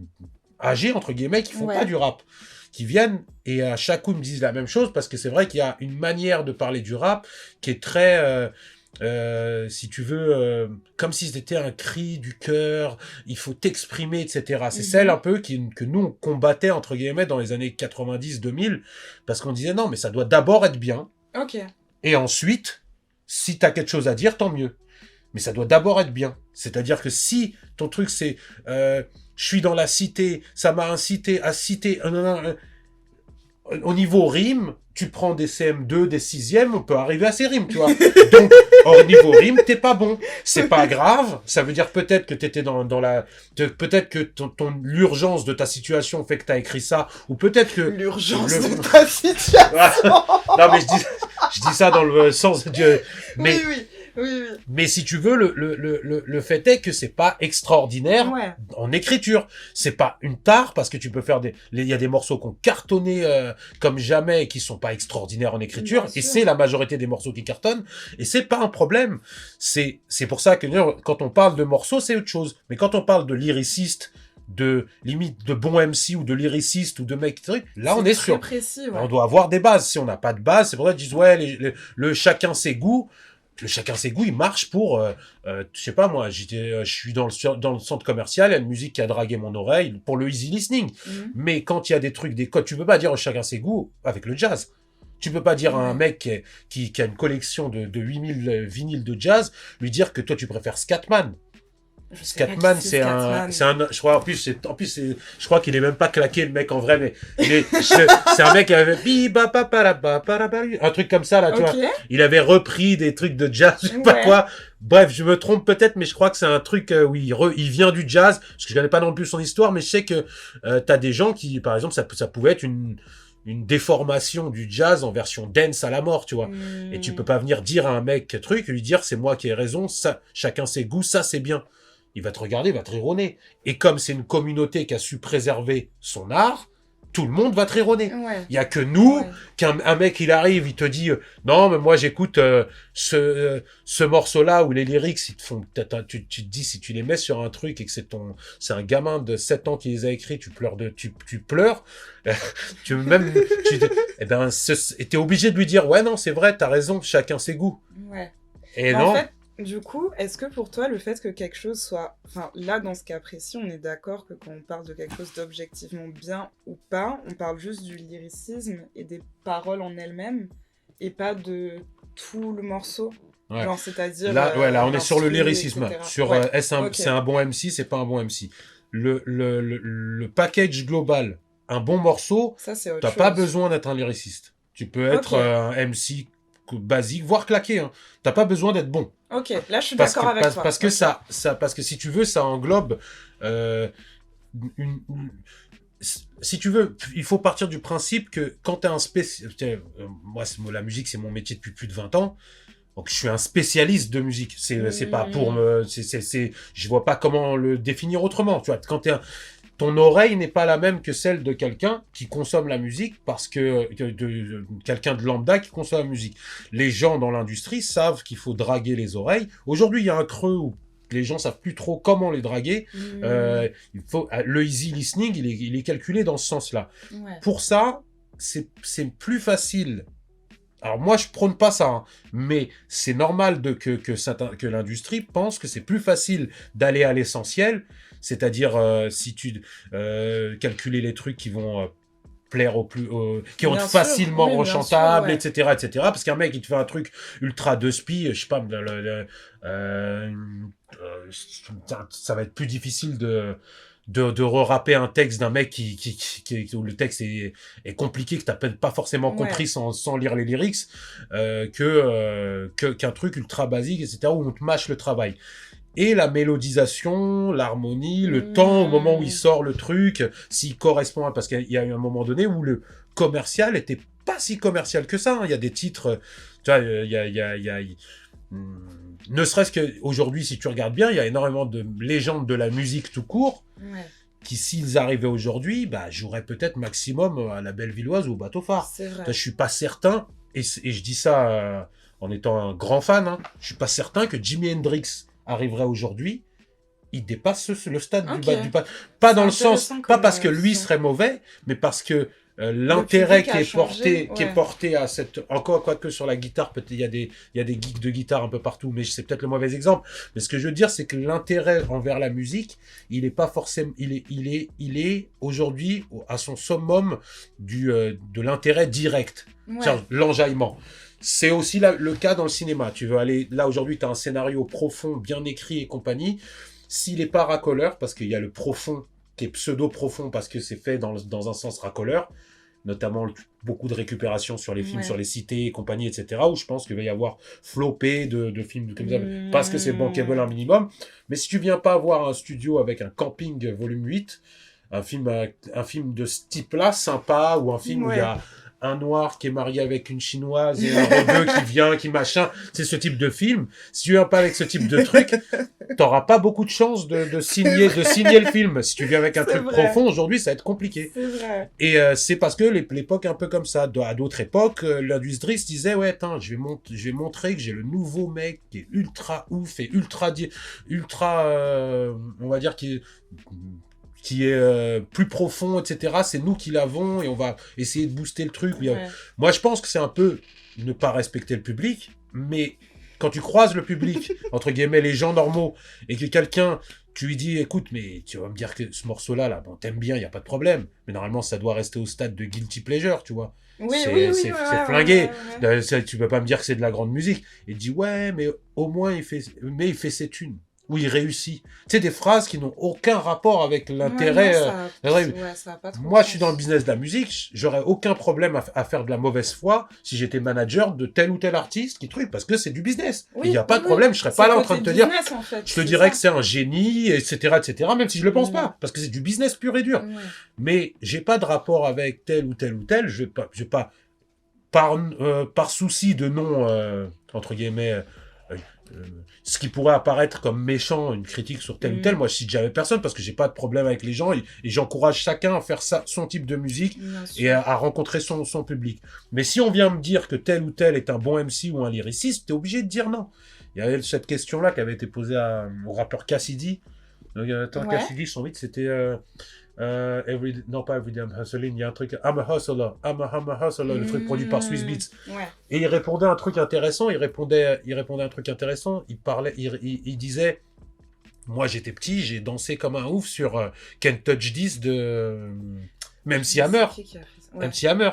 âgés, entre guillemets, qui font Ouais. pas du rap. Qui viennent et à chaque coup ils me disent la même chose parce que c'est vrai qu'il y a une manière de parler du rap qui est très, si tu veux, comme si c'était un cri du cœur, il faut t'exprimer, etc. C'est celle un peu que nous on combattait entre guillemets dans les années 90-2000 parce qu'on disait non mais ça doit d'abord être bien Ok. et ensuite si t'as quelque chose à dire tant mieux. Mais ça doit d'abord être bien. C'est-à-dire que si ton truc c'est je suis dans la cité, ça m'a incité à citer au niveau rime, tu prends des CM2, des 6e, on peut arriver à ces rimes, tu vois. Donc, au niveau rime, t'es pas bon. C'est pas grave. Ça veut dire peut-être que t'étais peut-être que l'urgence de ta situation fait que t'as écrit ça, ou peut-être que L'urgence le- de ta situation. non, mais je dis ça dans le sens de, mais, Oui, oui, oui, oui. mais si tu veux, le fait est que c'est pas extraordinaire Ouais. en écriture. C'est pas une tare parce que tu peux faire il y a des morceaux qui ont cartonné comme jamais et qui sont pas extraordinaires en écriture. Bien Et sûr. c'est la majorité des morceaux qui cartonnent. Et c'est pas un problème. C'est pour ça que quand on parle de morceaux, c'est autre chose. Mais quand on parle de lyriciste, de limite de bon MC ou de lyriciste ou de mec, là on est très sur. précis, ouais. On doit avoir des bases. Si on n'a pas de base, c'est pour ça qu'ils disent ouais, le chacun ses goûts. Le chacun ses goûts, il marche pour, je sais pas moi, je suis dans le centre commercial, il y a une musique qui a dragué mon oreille pour le easy listening. Mhm. Mais quand il y a des trucs, des codes, tu peux pas dire chacun ses goûts avec le jazz. Tu peux pas dire à un Ouais. mec qui a une collection de 8000 vinyles de jazz, lui dire que toi tu préfères Scatman. Je sais pas Scatman, qui c'est Scatman. je crois, je crois qu'il est même pas claqué, le mec, en vrai, mais c'est un mec qui avait, un truc comme ça, là, tu Ok. vois. Il avait repris des trucs de jazz, je sais pas Ouais. quoi. Bref, je me trompe peut-être, mais je crois que c'est un truc où il vient du jazz, parce que je connais pas non plus son histoire, mais je sais que, t'as des gens qui, par exemple, ça pouvait être une déformation du jazz en version dance à la mort, tu vois. Et tu peux pas venir dire à un mec truc, lui dire c'est moi qui ai raison, ça, chacun ses goûts, ça c'est bien. Il va te regarder, il va te rire au nez. Et comme c'est une communauté qui a su préserver son art, tout le monde va te rire au nez. Ouais. Il y a que nous, Ouais. qu'un mec il arrive, il te dit non mais moi j'écoute ce morceau-là où les lyrics ils te font, tu te dis si tu les mets sur un truc et que c'est un gamin de 7 ans qui les a écrits, tu pleures tu pleures. Tu même t'es obligé de lui dire ouais non c'est vrai t'as raison chacun ses goûts. Ouais. Et Mais non. en fait, du coup, est-ce que pour toi, le fait que quelque chose soit... Enfin, là, dans ce cas précis, on est d'accord que quand on parle de quelque chose d'objectivement bien ou pas, on parle juste du lyricisme et des paroles en elles-mêmes, et pas de tout le morceau. Ouais. Genre, c'est-à-dire... Là, on est sur le l'instru, lyricisme. etc. Sur Ouais. ok. C'est un bon MC, c'est pas un bon MC. Le package global, un bon morceau, Ça, c'est autre t'as chose. pas besoin d'être un lyriciste. Tu peux être Ok. un MC basique, voire claqué. Hein. T'as pas besoin d'être bon. Ok, là, je suis d'accord avec toi. Parce que Ok. parce que si tu veux, ça englobe si tu veux, il faut partir du principe que quand t'es un spécialiste, moi, la musique, c'est mon métier depuis plus de 20 ans. Donc, je suis un spécialiste de musique. C'est pas pour me, je vois pas comment le définir autrement. Tu vois, quand ton oreille n'est pas la même que celle de quelqu'un qui consomme la musique parce que quelqu'un de lambda qui consomme la musique. Les gens dans l'industrie savent qu'il faut draguer les oreilles. Aujourd'hui, il y a un creux où les gens savent plus trop comment les draguer. Le easy listening, il est calculé dans ce sens-là. Ouais. Pour ça, c'est plus facile Alors moi, je prône pas ça, hein, mais c'est normal que l'industrie pense que c'est plus facile d'aller à l'essentiel, c'est-à-dire si tu calculer les trucs qui vont plaire qui vont être Bien sûr, facilement oui, bien sûr, rechantables, ouais. etc. Parce qu'un mec, il te fait un truc ultra de spi, je sais pas, ça va être plus difficile de re-rapper un texte d'un mec où le texte est compliqué, que t'as peut-être pas forcément Ouais. compris sans lire les lyrics, qu'un truc ultra basique, etc., où on te mâche le travail. Et la mélodisation, l'harmonie, le temps au moment où il Mmh. sort le truc, s'il correspond parce qu'il y a eu un moment donné où le commercial était pas si commercial que ça, hein. Il y a des titres, tu vois, ne serait-ce qu'aujourd'hui, si tu regardes bien, il y a énormément de légendes de la musique tout court, Ouais, qui, s'ils arrivaient aujourd'hui, bah, joueraient peut-être maximum à la Bellevilloise ou au Bateau Phare. c'est Je vrai. suis pas certain, et je dis ça en étant un grand fan, hein, je suis pas certain que Jimi Hendrix arriverait aujourd'hui, il dépasse le stade Ok, du pas. Pas c'est dans le sens, intéressant pas comme parce que lui vision. serait mauvais, mais parce que Le l'intérêt public a changé, qui est ouais. porté à cette, encore quoique sur la guitare, peut-être il y a des geeks de guitare un peu partout, mais c'est peut-être le mauvais exemple. Mais ce que je veux dire, c'est que l'intérêt envers la musique, il est pas forcément, il est aujourd'hui à son summum de l'intérêt direct, Ouais, c'est-à-dire l'enjaillement. C'est aussi le cas dans le cinéma. Tu veux aller là aujourd'hui, tu as un scénario profond, bien écrit et compagnie. S'il est pas racoleur, parce qu'il y a le profond qui est pseudo-profond parce que c'est fait dans un sens racoleur, notamment beaucoup de récupération sur les films, sur ouais. les cités et compagnie, etc., où je pense qu'il va y avoir flopé de films comme ça, parce que c'est bankable un Mmh. minimum. Mais si tu viens pas avoir un studio avec un camping volume 8, un film de ce type-là, sympa, ou un film où il y Ouais. a un noir qui est marié avec une chinoise et un rebeu qui vient, qui machin, c'est ce type de film. Si tu viens pas avec ce type de truc, t'auras pas beaucoup de chance C'est de vrai, signer le film. Si tu viens avec un c'est truc vrai, profond, aujourd'hui, ça va être compliqué. c'est vrai. Et c'est parce que l'époque est un peu comme ça. À d'autres époques, l'industrie se disait, ouais, attends, je vais montrer que j'ai le nouveau mec qui est ultra ouf et ultra, on va dire, qui est plus profond, etc. C'est nous qui l'avons et on va essayer de booster le truc. Ouais. Moi, je pense que c'est un peu ne pas respecter le public, mais quand tu croises le public, entre guillemets, les gens normaux, et que quelqu'un, tu lui dis, écoute, mais tu vas me dire que ce morceau-là, là, bon, t'aimes bien, il n'y a pas de problème, mais normalement, ça doit rester au stade de guilty pleasure, tu vois. Oui, oui, oui, ouais, C'est ouais, flingué. ouais, ouais. Tu peux pas me dire que c'est de la grande musique. Et il dit, ouais, mais au moins, il fait ses thunes. Ou il réussit. Tu sais, des phrases qui n'ont aucun rapport avec Ouais, non, l'intérêt. ouais, ça a pas trop de Moi, je suis dans le sens. business de la musique, j'aurais aucun problème à faire de la mauvaise foi si j'étais manager de tel ou tel artiste qui truc, parce que c'est du business. Il n'y Oui, a pas oui, de oui. problème, je serais C'est pas le là en train côté de te dire, business, en fait, je te c'est dirais que ça. c'est un génie, etc., même si je le pense Mm. pas, parce que c'est du business pur et dur. Ouais. Mais j'ai pas de rapport avec tel ou tel ou tel, je vais pas par souci de non, entre guillemets, euh, euh, ce qui pourrait apparaître comme méchant, une critique sur tel ou tel, Mm. moi je cite jamais personne parce que j'ai pas de problème avec les gens et j'encourage chacun à faire son type de musique Bien et sûr. à rencontrer son public. Mais si on vient me dire que tel ou tel est un bon MC ou un lyriciste, t'es obligé de dire non. Il y avait cette question-là qui avait été posée au rappeur Cassidy. Donc, attends, Ouais. Cassidy, son hit, c'était non pas Everyday I'm Hustling, il y a un truc, I'm a hustler, le truc produit par Swiss Mm. Beats. Ouais. Et il répondait à un truc intéressant, il répondait à un truc intéressant, il disait, moi j'étais petit, j'ai dansé comme un ouf sur Can't Touch This de MC Je sais Hammer, qui a fait ça. Ouais. MC Hammer,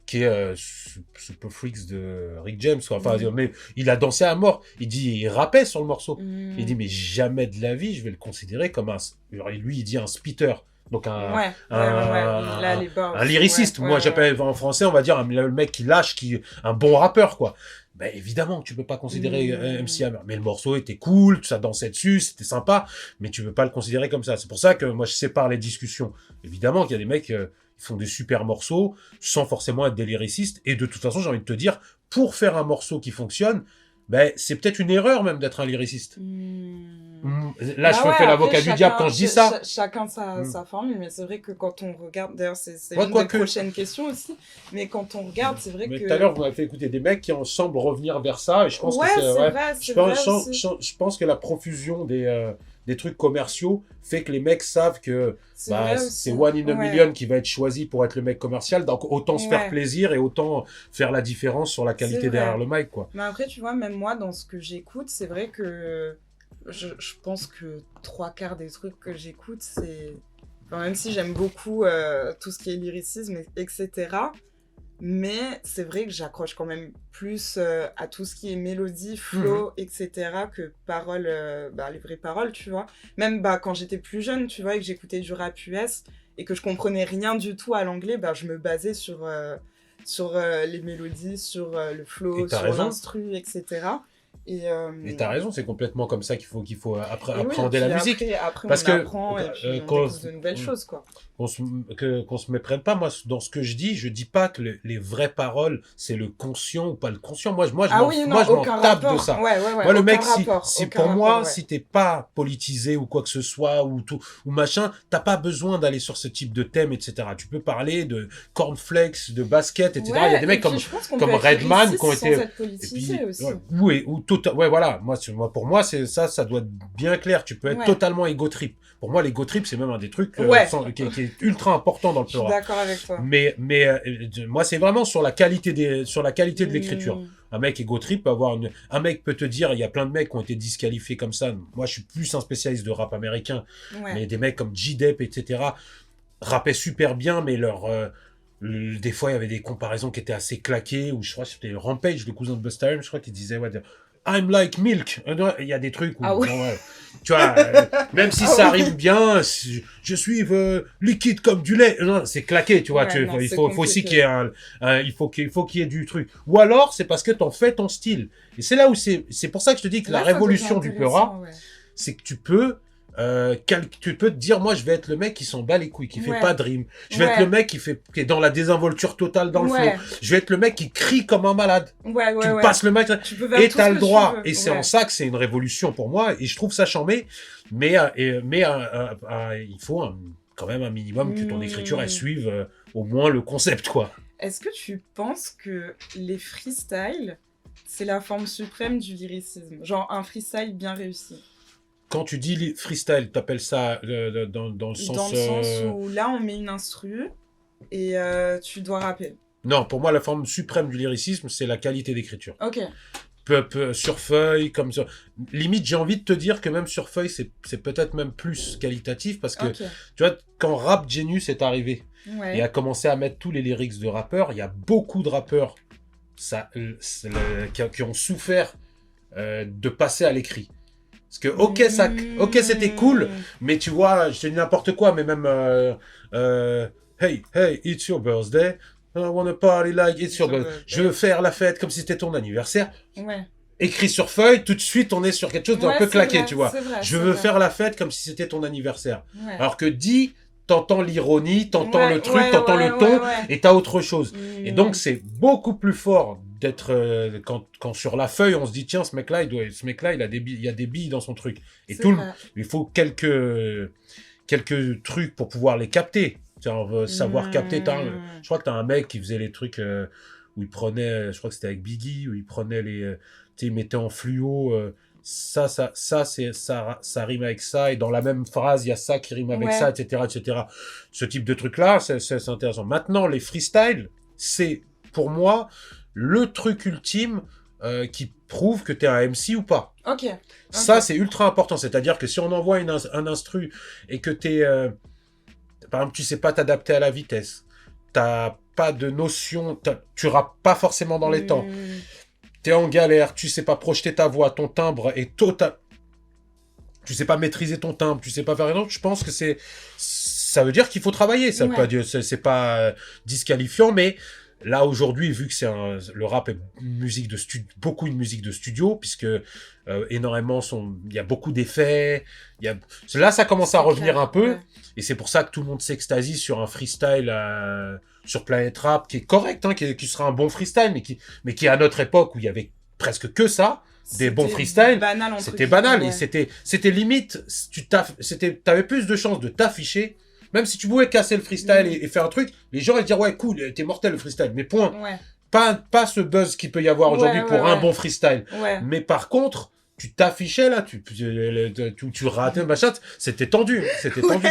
qui est Super Freaks de Rick James, quoi. Enfin, Mm. mais il a dansé à mort, il rappait sur le morceau. Il dit, Mm. mais jamais de la vie, je vais le considérer comme lui, il dit un spitter. Donc Ouais, ouais, ouais, ouais. Oui, là, les un bars. Ouais, lyriciste. ouais, Moi, ouais, ouais. j'appelle en français, on va dire le mec qui lâche, un bon rappeur, quoi. Ben, évidemment que tu peux pas considérer MC Mm. Hammer. Mais le morceau était cool, ça dansait dessus, c'était sympa, mais tu peux pas le considérer comme ça. C'est pour ça que moi, je sépare les discussions. Évidemment qu'il y a des mecs qui font des super morceaux sans forcément être des lyricistes. Et de toute façon, j'ai envie de te dire, pour faire un morceau qui fonctionne, ben, c'est peut-être une erreur même d'être un lyriciste. Mm. Là, je Bah me ouais, fais après, l'avocat du diable quand je dis ça. chacun Mm. sa formule, mais c'est vrai que quand on regarde, d'ailleurs, c'est Ouais, une des quoique. prochaines questions aussi, mais quand on regarde, c'est vrai Mais tout à que. l'heure, vous m'avez fait écouter des mecs qui semblent revenir vers ça, et je pense que Ouais, c'est. Ouais, c'est vrai aussi. je pense que la profusion des trucs commerciaux fait que les mecs savent que C'est bah, vrai c'est aussi. one in a Ouais, million qui va être choisi pour être le mec commercial, donc autant se faire ouais, plaisir et autant faire la différence sur la c'est qualité derrière vrai. le mic, quoi. Mais après, tu vois, même moi, dans ce que j'écoute, c'est vrai que je pense que trois quarts des trucs que j'écoute, c'est. Enfin, même si j'aime beaucoup tout ce qui est lyricisme, etc. Mais c'est vrai que j'accroche quand même plus à tout ce qui est mélodie, Mhm. flow, etc. que paroles, bah, les vraies paroles, tu vois. Même bah, quand j'étais plus jeune, tu vois, et que j'écoutais du rap US et que je comprenais rien du tout à l'anglais, bah, je me basais sur les mélodies, sur le Et flow, t'as sur raison. l'instru, etc. Et, Et t'as raison, c'est complètement comme ça qu'il faut et oui, et appréhender la puis musique. après Parce on que apprend et puis on quand, découvre de nouvelles choses, quoi. qu'on se méprenne pas, moi, dans ce que je dis pas que les vraies paroles, c'est le conscient ou pas le conscient. Ah oui, non, Je m'en aucun tape de rapport. ça. Ouais, ouais, ouais, Moi, le aucun mec, rapport. Aucun pour rapport, moi, ouais. si t'es pas politisé ou quoi que ce soit, ou tout, ou machin, t'as pas besoin d'aller sur ce type de thème, etc. Tu peux parler de cornflakes, de basket, etc. Il y a Ouais, des et mecs puis je pense qu'on peut comme être Redman qui lyriciste ont sans été, être et politisé puis, aussi. oui, ou tout, ouais, voilà. Pour moi, c'est ça, ça doit être bien clair. Tu peux être Ouais, totalement ego trip. Pour moi, l'ego trip, c'est même un des trucs ouais, qui est ultra important dans le je suis Peura. d'accord avec toi. Moi, c'est vraiment sur la qualité sur la qualité de l'écriture. Hmm, Un mec ego trip peut avoir un mec peut te dire, il y a plein de mecs qui ont été disqualifiés comme ça. Moi, je suis plus un spécialiste de rap américain, ouais. mais des mecs comme G-Dep, etc., rappaient super bien, mais des fois, il y avait des comparaisons qui étaient assez claquées, ou je crois que c'était Rampage, le cousin de Busta Rhymes, je crois qu'il disait, ouais, I'm like milk. Il y a des trucs où, Ah oui. bon, ouais, tu vois, même si Ah ça oui. rime bien, je suis liquide comme du lait. Non, c'est claqué, tu vois. Ouais, non, c'est Faut aussi qu'il y compliqué. ait il faut qu'il y ait du truc. Ou alors, c'est parce que t'en fais ton style. Et c'est là où c'est pour ça que je te dis que la Là, ça devient révolution du Peura, intéressant, ouais. c'est que tu peux te dire, moi, je vais être le mec qui s'en bat les couilles, qui fait Ouais, pas de rime. Je vais être le ouais, mec qui est dans la désinvolture totale dans le flow. ouais, Je vais être le mec qui crie comme un malade. ouais, Tu ouais, me ouais. passes le mic, Tu peux faire et tout ce t'as le que tu droit. veux. Et c'est en Ouais. ça que c'est une révolution pour moi, et je trouve ça chambé, il faut quand même un minimum que ton écriture, elle Hmm. suive au moins le concept, quoi. Est-ce que tu penses que les freestyles, c'est la forme suprême du lyricisme? Genre un freestyle bien réussi. Quand tu dis freestyle, t'appelles ça dans le Dans sens... le sens où là, on met une instru et tu dois rapper. Non, pour moi, la forme suprême du lyricisme, c'est la qualité d'écriture. Ok, Sur feuille, comme ça. Limite, j'ai envie de te dire que même sur feuille, c'est peut-être même plus qualitatif, parce que, ok. tu vois, quand Rap Genius est arrivé Ouais. et a commencé à mettre tous les lyrics de rappeurs, il y a beaucoup de rappeurs qui ont souffert de passer à l'écrit. Parce que, ok, c'était cool, mais tu vois, je te dis n'importe quoi, mais même, hey, it's your birthday, I wanna party like it's your birthday. Je veux faire la fête comme si c'était ton anniversaire. Ouais. Écrit sur feuille, tout de suite, on est sur quelque chose d'un Ouais, peu c'est claqué, vrai, tu vois. c'est vrai, Je c'est veux vrai. faire la fête comme si c'était ton anniversaire. Ouais. Alors que dit, t'entends l'ironie, t'entends Ouais, le truc, ouais, t'entends ouais, le ton, ouais. et t'as autre chose. Et donc, Hmm. c'est beaucoup plus fort d'être quand sur la feuille, on se dit tiens, ce mec-là, il y a des billes dans son truc. Et C'est vrai. il faut quelques trucs pour pouvoir les capter. Tiens, on veut savoir capter. Je crois que t'as un mec qui faisait les trucs où il prenait, je crois que c'était avec Biggie, où il prenait tu sais, il mettait en fluo. Ça rime avec ça, et dans la même phrase, il y a ça qui rime avec Ouais. ça, etc., etc. Ce type de truc-là, c'est intéressant. Maintenant, les freestyles, c'est, pour moi, le truc ultime qui prouve que t'es un MC ou pas. Ok. Ça, c'est ultra important. C'est-à-dire que si on envoie un instru et que par exemple, tu sais pas t'adapter à la vitesse, t'as pas de notion, tu rappes pas forcément dans les temps, t'es en galère, tu sais pas projeter ta voix, ton timbre est total, tu sais pas maîtriser ton timbre, tu sais pas faire rien d'autre, je pense que ça veut dire qu'il faut travailler. Ça veut pas dire, c'est pas disqualifiant, mais là aujourd'hui, vu que le rap est beaucoup une musique de studio, puisque énormément il y a beaucoup d'effets, là ça commence à revenir un peu, et c'est pour ça que tout le monde s'extasie sur un freestyle sur Planet Rap qui est correct, hein, qui sera un bon freestyle, mais qui à notre époque où il y avait presque que ça, des bons freestyles, banal, c'était banal. Ouais. Et c'était limite, t'avais plus de chances de t'afficher. Même si tu pouvais casser le freestyle et faire un truc, les gens allaient dire ouais cool, t'es mortel le freestyle. Mais point. Ouais. Pas ce buzz qu'il peut y avoir aujourd'hui pour un bon freestyle. Ouais. Mais par contre, tu t'affichais là, tu ratais machin, c'était tendu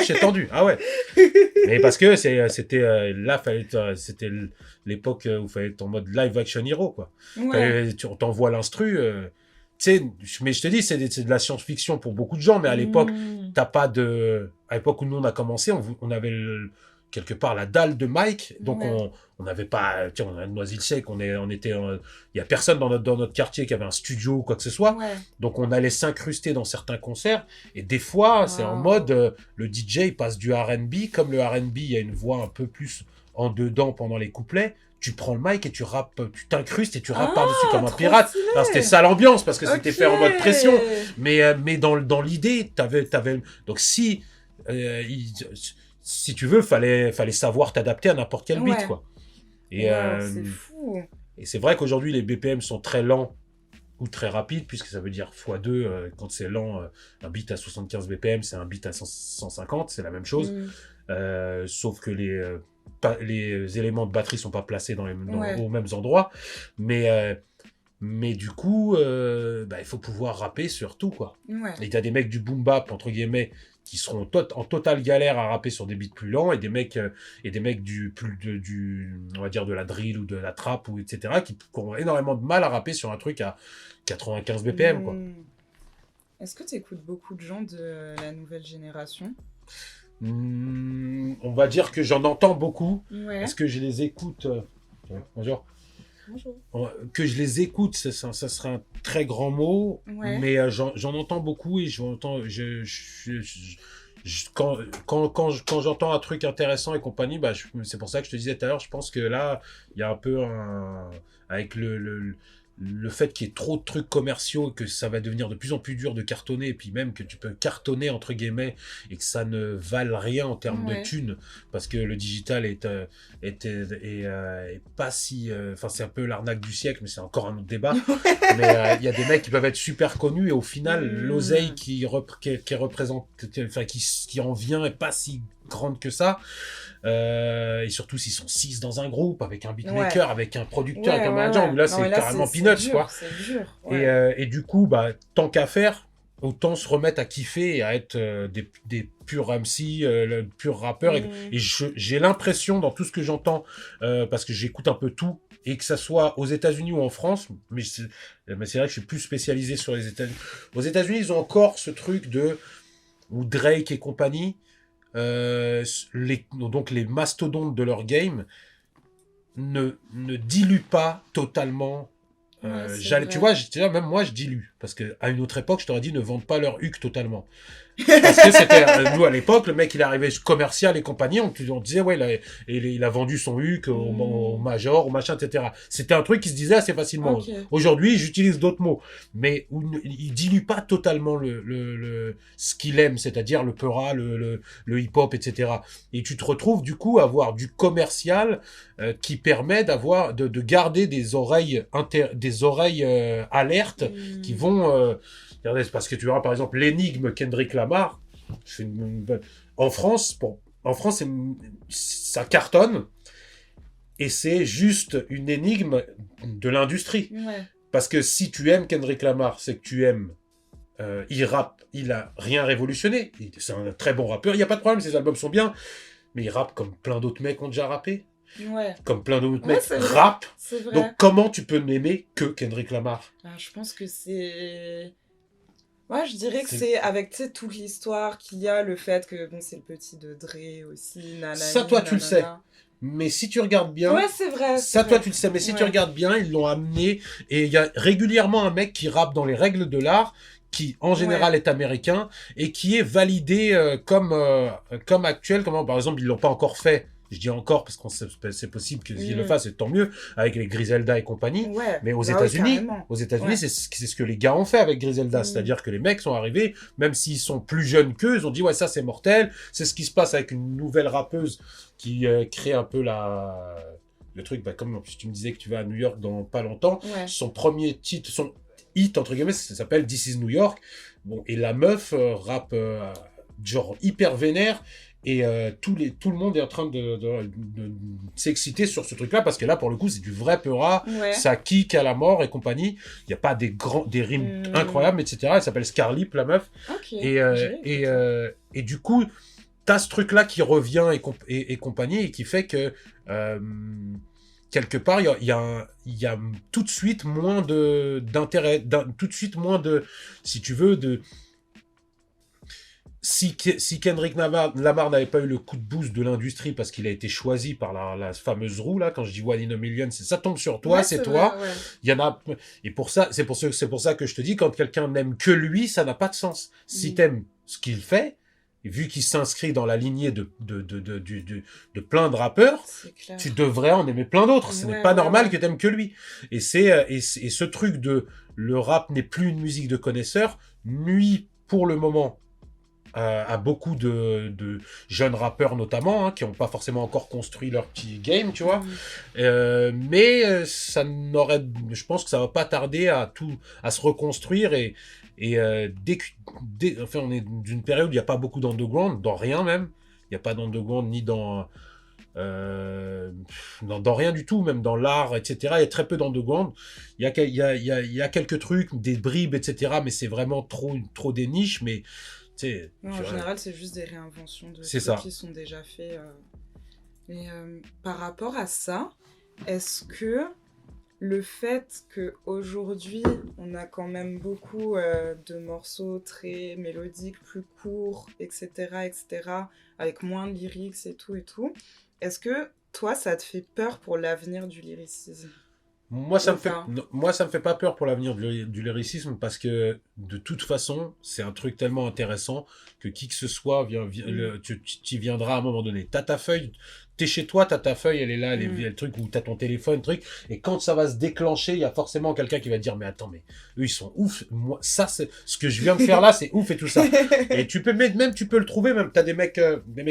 chez tendu. Ah ouais. Mais parce que c'était c'était l'époque où il fallait être en mode live action hero quoi. Ouais. On t'envoie l'instru. Tu sais, mais je te dis, c'est de la science-fiction pour beaucoup de gens, mais à l'époque, t'as pas de. À l'époque où nous on a commencé, on avait quelque part la dalle de Mike, donc on n'avait pas. Tiens, on a Noisy-le-Sec, on était. Il y a personne dans notre quartier qui avait un studio ou quoi que ce soit, donc on allait s'incruster dans certains concerts, et des fois, c'est en mode le DJ il passe du R&B, comme le R&B, il y a une voix un peu plus en dedans pendant les couplets. Tu prends le mic et tu rappes, tu t'incrustes et tu rappes par-dessus comme un pirate. Stylé. Alors, c'était ça l'ambiance parce que c'était fait en mode pression. Mais dans l'idée, t'avais. Donc si tu veux, fallait savoir t'adapter à n'importe quel beat quoi. Et c'est fou. Et c'est vrai qu'aujourd'hui les BPM sont très lents ou très rapides puisque ça veut dire x2 quand c'est lent. Un beat à 75 BPM, c'est un beat à 150, c'est la même chose. Sauf que les éléments de batterie sont pas placés aux mêmes endroits, mais du coup il faut pouvoir rapper sur tout quoi. Et il y a des mecs du boom bap entre guillemets qui seront en totale galère à rapper sur des beats plus lents, et des mecs du on va dire de la drill ou de la trap ou etc qui ont énormément de mal à rapper sur un truc à 95 BPM quoi. Est-ce que tu écoutes beaucoup de gens de la nouvelle génération? On va dire que j'en entends beaucoup. Est-ce que je les écoute Bonjour. Bonjour. Que je les écoute, ça serait un très grand mot, mais j'en entends beaucoup et quand j'entends un truc intéressant et compagnie, c'est pour ça que je te disais tout à l'heure, je pense que là, il y a un peu avec le fait qu'il y ait trop de trucs commerciaux, que ça va devenir de plus en plus dur de cartonner, et puis même que tu peux cartonner entre guillemets et que ça ne vale rien en termes de thunes, parce que le digital est pas si, enfin c'est un peu l'arnaque du siècle, mais c'est encore un autre débat. Mais il y a des mecs qui peuvent être super connus et au final l'oseille qui représente, enfin qui en vient est pas si grande que ça. Et surtout s'ils sont 6 dans un groupe avec un beatmaker, avec un producteur, avec un manager, où là c'est carrément peanuts quoi. C'est dur. Et du coup tant qu'à faire, autant se remettre à kiffer et à être des purs MC, purs rappeurs. Et j'ai l'impression dans tout ce que j'entends, parce que j'écoute un peu tout, et que ça soit aux États-Unis ou en France, mais c'est vrai que je suis plus spécialisé sur les États-Unis. Aux États-Unis, ils ont encore ce truc où Drake et compagnie, donc les mastodontes de leur game ne diluent pas totalement. Tu vois, même moi je dilue, parce que à une autre époque je t'aurais dit ne vendent pas leur huc totalement, parce que c'était nous à l'époque, le mec il arrivait commercial et compagnie, on disait ouais il a vendu son huc au major, au machin, etc. C'était un truc qui se disait assez facilement. Aujourd'hui j'utilise d'autres mots, mais il dilue pas totalement ce qu'il aime, c'est-à-dire le peura, le hip hop, etc. Et tu te retrouves du coup à avoir du commercial qui permet de garder des oreilles alertes qui vont parce que tu verras par exemple l'énigme Kendrick Lamar, en France ça cartonne, et c'est juste une énigme de l'industrie, parce que si tu aimes Kendrick Lamar, c'est que tu aimes il rappe, il a rien révolutionné, c'est un très bon rappeur, il y a pas de problème, ses albums sont bien, mais il rappe comme plein d'autres mecs ont déjà rappé. Comme plein d'autres mecs rap. Donc comment tu peux n'aimer que Kendrick Lamar? Je pense que c'est... Ouais, je dirais que c'est avec toute l'histoire qu'il y a, le fait que c'est le petit de Dre aussi, ça toi tu le sais. Mais si tu regardes bien, c'est vrai. Ça toi tu le sais, mais si tu regardes bien, ils l'ont amené, et il y a régulièrement un mec qui rappe dans les règles de l'art, qui en général est américain et qui est validé comme actuel. Comment par exemple ils l'ont pas encore fait. Je dis encore parce que c'est possible qu'ils le fassent, et tant mieux, avec les Griselda et compagnie. Mais aux États-Unis, c'est ce que les gars ont fait avec Griselda. C'est-à-dire que les mecs sont arrivés, même s'ils sont plus jeunes qu'eux, ils ont dit ouais ça c'est mortel. C'est ce qui se passe avec une nouvelle rappeuse qui crée un peu le truc, comme en plus tu me disais que tu vas à New York dans pas longtemps. Son premier titre, hit, entre guillemets, ça s'appelle This is New York. Bon, et la meuf rappe genre hyper vénère. Et tout le monde est en train de s'exciter sur ce truc-là, parce que là, pour le coup, c'est du vrai peura, ça kick à la mort et compagnie. Il n'y a pas des rimes incroyables, etc. Elle s'appelle Scarlip, la meuf. Et du coup, t'as ce truc-là qui revient et compagnie, et qui fait que quelque part, il y a tout de suite moins d'intérêt, tout de suite moins de, si tu veux, de... Si Kendrick Lamar n'avait pas eu le coup de boost de l'industrie parce qu'il a été choisi par la fameuse roue, là, quand je dis one in a million, c'est ça tombe sur toi, c'est toi. Vrai, ouais. Il y en a, et pour ça, c'est pour ça que je te dis, quand quelqu'un n'aime que lui, ça n'a pas de sens. Si t'aimes ce qu'il fait, et vu qu'il s'inscrit dans la lignée de plein de rappeurs, tu devrais en aimer plein d'autres. Ce n'est pas normal que t'aimes que lui. Et ce truc de le rap n'est plus une musique de connaisseurs, nuit pour le moment à beaucoup de jeunes rappeurs notamment, hein, qui n'ont pas forcément encore construit leur petit game, tu vois. Mais ça n'aurait, je pense que ça va pas tarder à se reconstruire et enfin, on est d'une période où il n'y a pas beaucoup d'underground, dans rien même. Il n'y a pas d'underground ni dans rien du tout, même dans l'art, etc. Il y a très peu d'underground. Il y a quelques trucs, des bribes, etc. Mais c'est vraiment trop des niches, mais en général, c'est juste des réinventions de trucs qui sont déjà faits. Mais par rapport à ça, est-ce que le fait qu'aujourd'hui, on a quand même beaucoup de morceaux très mélodiques, plus courts, etc., avec moins de lyrics et tout, est-ce que toi, ça te fait peur pour l'avenir du lyricisme ? Moi, ça me fait pas peur pour l'avenir du lyricisme, parce que de toute façon, c'est un truc tellement intéressant que qui que ce soit tu viendras à un moment donné. T'as ta feuille, t'es chez toi, t'as ta feuille, elle est là, le truc où t'as ton téléphone, truc, et quand ça va se déclencher, il y a forcément quelqu'un qui va dire, mais attends, mais eux, ils sont ouf, moi, ça, c'est, ce que je viens de faire là, c'est ouf et tout ça. Et tu peux le trouver, même, t'as des mecs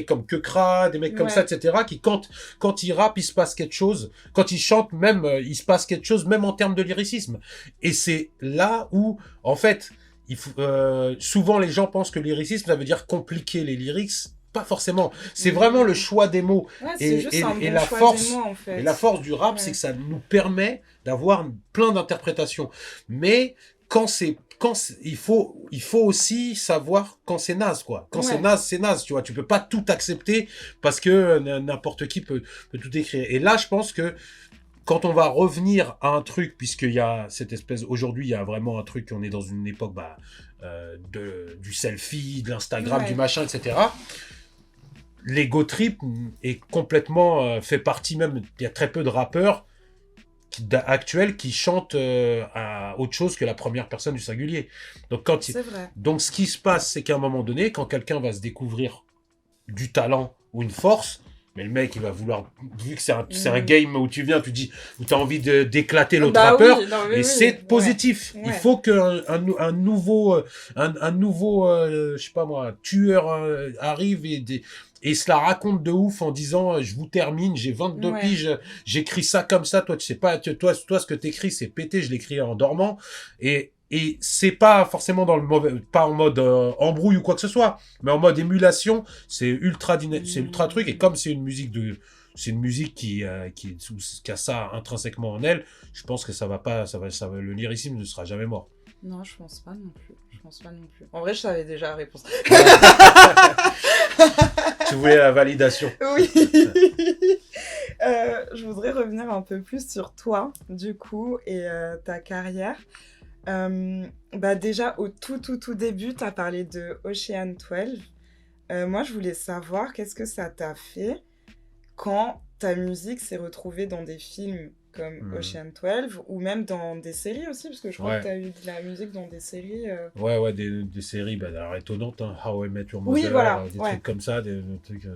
comme Kekra, des mecs comme ça, etc., qui, quand ils rappent, il se passe quelque chose, quand ils chantent, même, il se passe quelque chose, même en termes de lyricisme. Et c'est là où, en fait, souvent les gens pensent que lyricisme, ça veut dire compliquer les lyrics. Pas forcément. C'est vraiment le choix des mots. Et la force du rap, c'est que ça nous permet d'avoir plein d'interprétations. Mais il faut aussi savoir quand c'est naze, quoi. Quand c'est naze, tu vois. Tu peux pas tout accepter parce que n'importe qui peut tout écrire. Et là, je pense que quand on va revenir à un truc, puisqu'il y a cette espèce, aujourd'hui, il y a vraiment un truc, on est dans une époque, du selfie, de l'Instagram, du machin, etc. L'ego trip est complètement fait partie même. Il y a très peu de rappeurs actuels qui chantent à autre chose que la première personne du singulier. Donc ce qui se passe, c'est qu'à un moment donné, quand quelqu'un va se découvrir du talent ou une force, mais le mec, il va vouloir, vu que c'est un game où tu viens, où tu as envie d'éclater l'autre rappeur, c'est positif. Ouais. Il faut qu'un nouveau, je sais pas moi, tueur arrive et se la raconte de ouf en disant, je vous termine, j'ai 22 piges, j'écris ça comme ça, toi, tu sais pas, toi, ce que t'écris, c'est pété, je l'écris en dormant. Et c'est pas forcément pas en mode embrouille ou quoi que ce soit, mais en mode émulation, c'est ultra truc. Et comme c'est une musique qui a ça intrinsèquement en elle, je pense que le lyricisme ne sera jamais mort. Non, je pense pas non plus. En vrai, je savais déjà la réponse. Tu voulais la validation. Oui. Je voudrais revenir un peu plus sur toi, du coup, et ta carrière. Déjà, au tout début, tu as parlé de Ocean 12. Moi, je voulais savoir qu'est-ce que ça t'a fait quand ta musique s'est retrouvée dans des films comme Ocean 12 ou même dans des séries aussi, parce que je crois que tu as eu de la musique dans des séries. Ouais, des séries étonnantes, hein. How I Met Your Mother, des trucs comme ça, des trucs...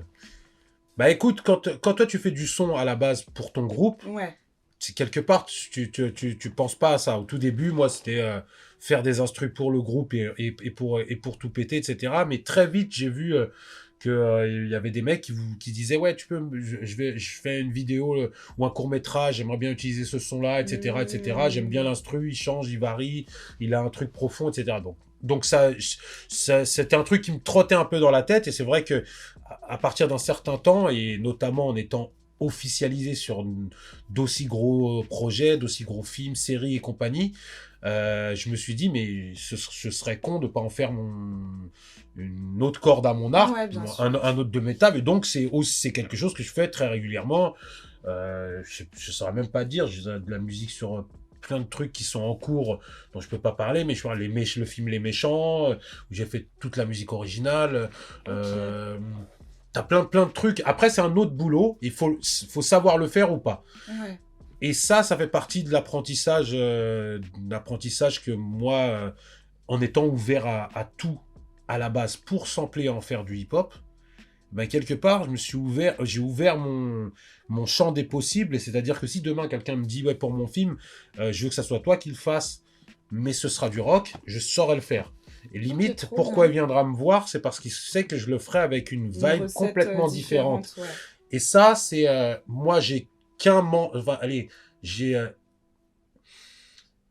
écoute, quand toi tu fais du son à la base pour ton groupe, c'est quelque part, tu penses pas à ça. Au tout début, moi, c'était faire des instrus pour le groupe et pour tout péter, etc. Mais très vite, j'ai vu il y avait des mecs qui disaient ouais je fais une vidéo ou un court-métrage, j'aimerais bien utiliser ce son-là, etc. J'aime bien l'instru, il change, il varie, il a un truc profond, etc. Donc ça, c'était un truc qui me trottait un peu dans la tête, et c'est vrai que à partir d'un certain temps, et notamment en étant officialisé sur d'aussi gros projets, d'aussi gros films, séries et compagnie, je me suis dit, mais ce serait con de pas en faire une autre corde à mon arc, Ouais, bien sûr. un autre de mes tables, et donc c'est quelque chose que je fais très régulièrement. Je saurais même pas dire, j'ai de la musique sur plein de trucs qui sont en cours dont je peux pas parler, mais je vois le film Les Méchants, où j'ai fait toute la musique originale. T'as plein de trucs. Après, c'est un autre boulot. Il faut savoir le faire ou pas. Ouais. Et ça fait partie de l'apprentissage que moi, en étant ouvert à tout à la base pour sampler et en faire du hip-hop, ben quelque part, j'ai ouvert mon champ des possibles. Et c'est-à-dire que si demain quelqu'un me dit ouais pour mon film, je veux que ça soit toi qui le fasses, mais ce sera du rock, je saurais le faire. Et limite, pourquoi il viendra me voir, c'est parce qu'il sait que je le ferai avec une vibe complètement différente. Ouais. Et ça, c'est moi, j'ai enfin, allez, j'ai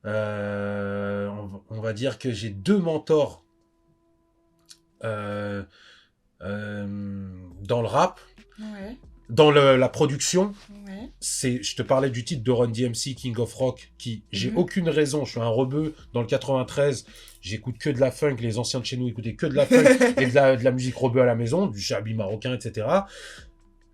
on va dire que j'ai 2 mentors dans le rap, Ouais. dans la production. Ouais. Je te parlais du titre de Run DMC, King of Rock, qui j'ai aucune raison, je suis un rebeu dans le 93, j'écoute que de la funk, les anciens de chez nous écoutaient que de la funk et de la musique rebeu à la maison, du chablis marocain, etc.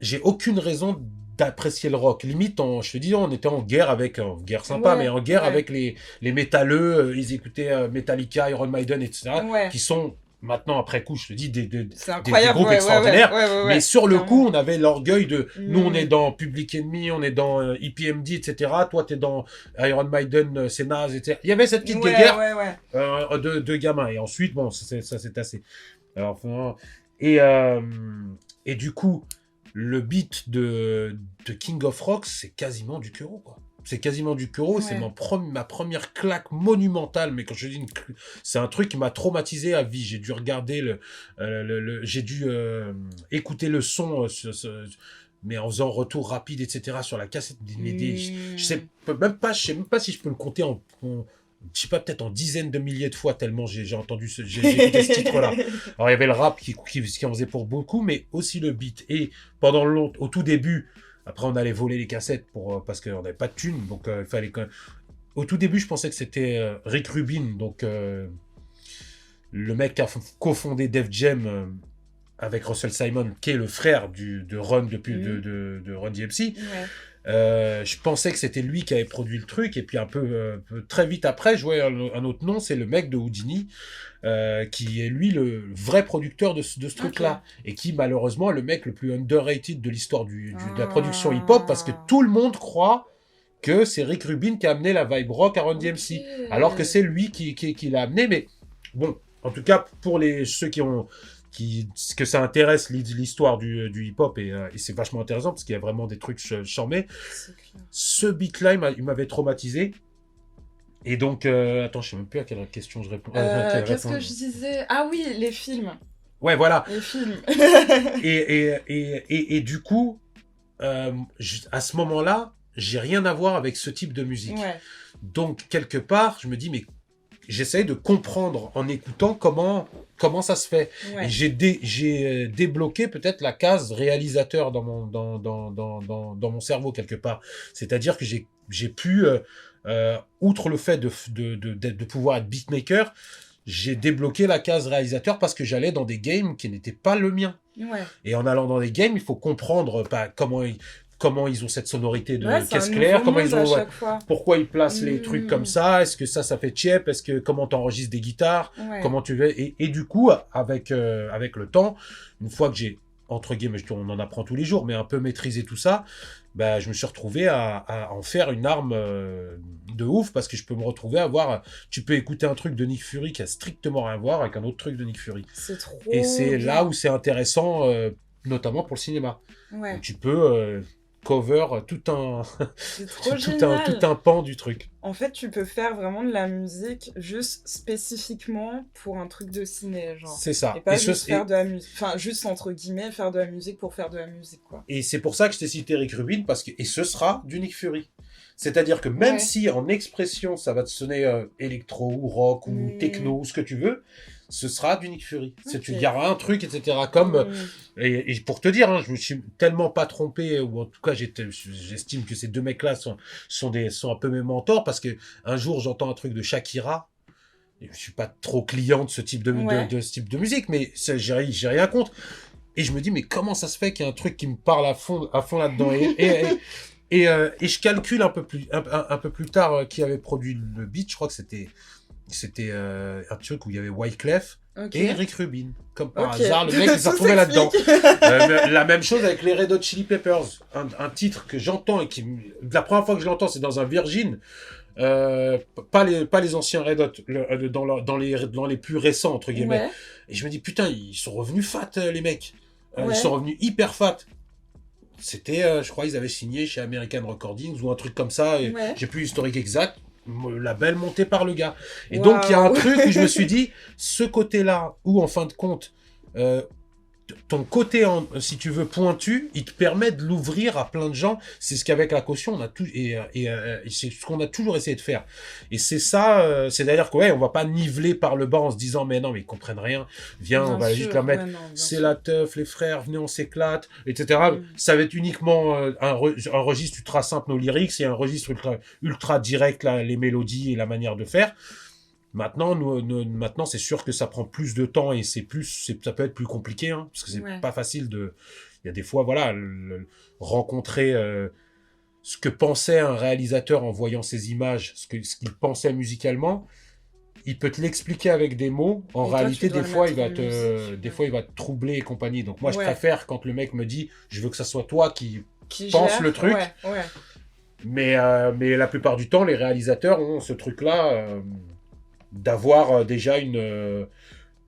J'ai aucune raison d'apprécier le rock. Limite, je te dis, on était en guerre guerre sympa, mais en guerre avec les métalleux, ils écoutaient Metallica, Iron Maiden, etc., qui sont maintenant, après coup, je te dis, des groupes extraordinaires. Mais sur le coup, on avait l'orgueil de, nous, on est dans Public Enemy, on est dans EPMD, etc. Toi, t'es dans Iron Maiden, c'est naze, etc. Il y avait cette petite guerre de gamins. Et ensuite, bon, ça c'est assez. Alors, et du coup, le beat de King of Rock, c'est quasiment du Kuro, quoi. C'est quasiment du Kuro, c'est ma première claque monumentale, mais quand je dis c'est un truc qui m'a traumatisé à vie. J'ai dû regarder j'ai dû écouter le son, mais en faisant retour rapide, etc., sur la cassette. Je sais même pas si je peux le compter je sais pas, peut-être en dizaines de milliers de fois, tellement j'ai entendu j'ai écouté ce titre-là. Alors, il y avait le rap qui en faisait pour beaucoup, mais aussi le beat. Et au tout début, après, on allait voler les cassettes parce qu'on n'avait pas de thunes, donc il fallait quand même... Au tout début, je pensais que c'était Rick Rubin, donc le mec qui a cofondé Def Jam avec Russell Simon, qui est le frère de Run de Run DMC. Je pensais que c'était lui qui avait produit le truc, et puis un peu très vite après, je vois un autre nom, c'est le mec de Houdini, qui est lui le vrai producteur de ce truc-là, et qui malheureusement est le mec le plus underrated de l'histoire de la production hip-hop, parce que tout le monde croit que c'est Rick Rubin qui a amené la vibe rock à Run DMC, alors que c'est lui qui l'a amené. Mais bon, en tout cas, pour ceux que ça intéresse l'histoire du hip-hop, et c'est vachement intéressant parce qu'il y a vraiment des trucs charmés. Ce beat-là, il m'avait traumatisé. Et donc, attends, je sais même plus à quelle question je réponds. Qu'est-ce que je disais ? Ah oui, les films. Ouais, voilà. Les films. et du coup, à ce moment-là, j'ai rien à voir avec ce type de musique. Donc, quelque part, je me dis, mais j'essaye de comprendre en écoutant comment ça se fait. Et j'ai débloqué peut-être la case réalisateur dans mon cerveau quelque part. C'est-à-dire que j'ai pu, outre le fait de pouvoir être beatmaker, j'ai débloqué la case réalisateur parce que j'allais dans des games qui n'étaient pas le mien. Et en allant dans des games, il faut comprendre comment ils ont cette sonorité de caisse claire, pourquoi ils placent les trucs comme ça, est-ce que ça fait chip, comment t'enregistres des guitares, comment tu veux, et du coup, avec le temps, une fois que j'ai, entre guillemets, on en apprend tous les jours, mais un peu maîtrisé tout ça, bah, je me suis retrouvé à en faire une arme de ouf, parce que je peux me retrouver tu peux écouter un truc de Nick Fury qui a strictement rien à voir avec un autre truc de Nick Fury. C'est trop Et c'est bien. là où c'est intéressant, notamment pour le cinéma. Où tu peux cover tout un pan du truc. en fait, tu peux faire vraiment de la musique juste spécifiquement pour un truc de ciné, genre. C'est ça. Et pas juste faire de la musique. Enfin, juste entre guillemets, faire de la musique pour faire de la musique, quoi. Et c'est pour ça que je t'ai cité Rick Rubin, et ce sera du Nick Fury. C'est-à-dire que même si en expression ça va te sonner électro ou rock ou techno ou ce que tu veux, ce sera du Nick Fury. Il y aura un truc, etc. Comme, et pour te dire, je me suis tellement pas trompé, ou en tout cas j'estime que ces deux mecs-là sont un peu mes mentors, parce que un jour j'entends un truc de Shakira, et je suis pas trop client de ce type de ce type de musique, mais j'ai rien contre. Et je me dis, mais comment ça se fait qu'il y a un truc qui me parle à fond là-dedans et je calcule un peu plus tard qui avait produit le beat. Je crois que c'était un truc où il y avait Wyclef et Rick Rubin. Comme par hasard, le mec il s'est retrouvé là-dedans. La même chose avec les Red Hot Chili Peppers. Un titre que j'entends et la première fois que je l'entends, c'est dans un Virgin. Pas les anciens Red Hot, dans les plus récents, entre guillemets. Ouais. Et je me dis, putain, ils sont revenus fat, les mecs. Ils sont revenus hyper fat. C'était, je crois, ils avaient signé chez American Recordings ou un truc comme ça. Et j'ai plus l'historique exact. Label monté par le gars. Et donc, il y a un truc où je me suis dit, ce côté-là, où en fin de compte, ton côté, si tu veux, pointu, il te permet de l'ouvrir à plein de gens. C'est ce qu'avec la caution, on a tout, et c'est ce qu'on a toujours essayé de faire. Et c'est ça, c'est d'ailleurs que, on va pas niveler par le bas en se disant, mais non, mais ils comprennent rien. Viens, on va juste la mettre. C'est la teuf, les frères, venez, on s'éclate, etc. Ça va être uniquement un registre ultra simple, nos lyrics, et un registre ultra direct, là, les mélodies et la manière de faire. Maintenant, maintenant, c'est sûr que ça prend plus de temps et ça peut être plus compliqué, parce que c'est pas facile il y a des fois, voilà, rencontrer ce que pensait un réalisateur en voyant ses images, ce qu'il pensait musicalement. Il peut te l'expliquer avec des mots. En réalité, des fois, il va te troubler et compagnie. Donc moi, je préfère quand le mec me dit, je veux que ça soit toi qui pense gère le truc. Mais la plupart du temps, les réalisateurs ont ce truc-là. D'avoir déjà une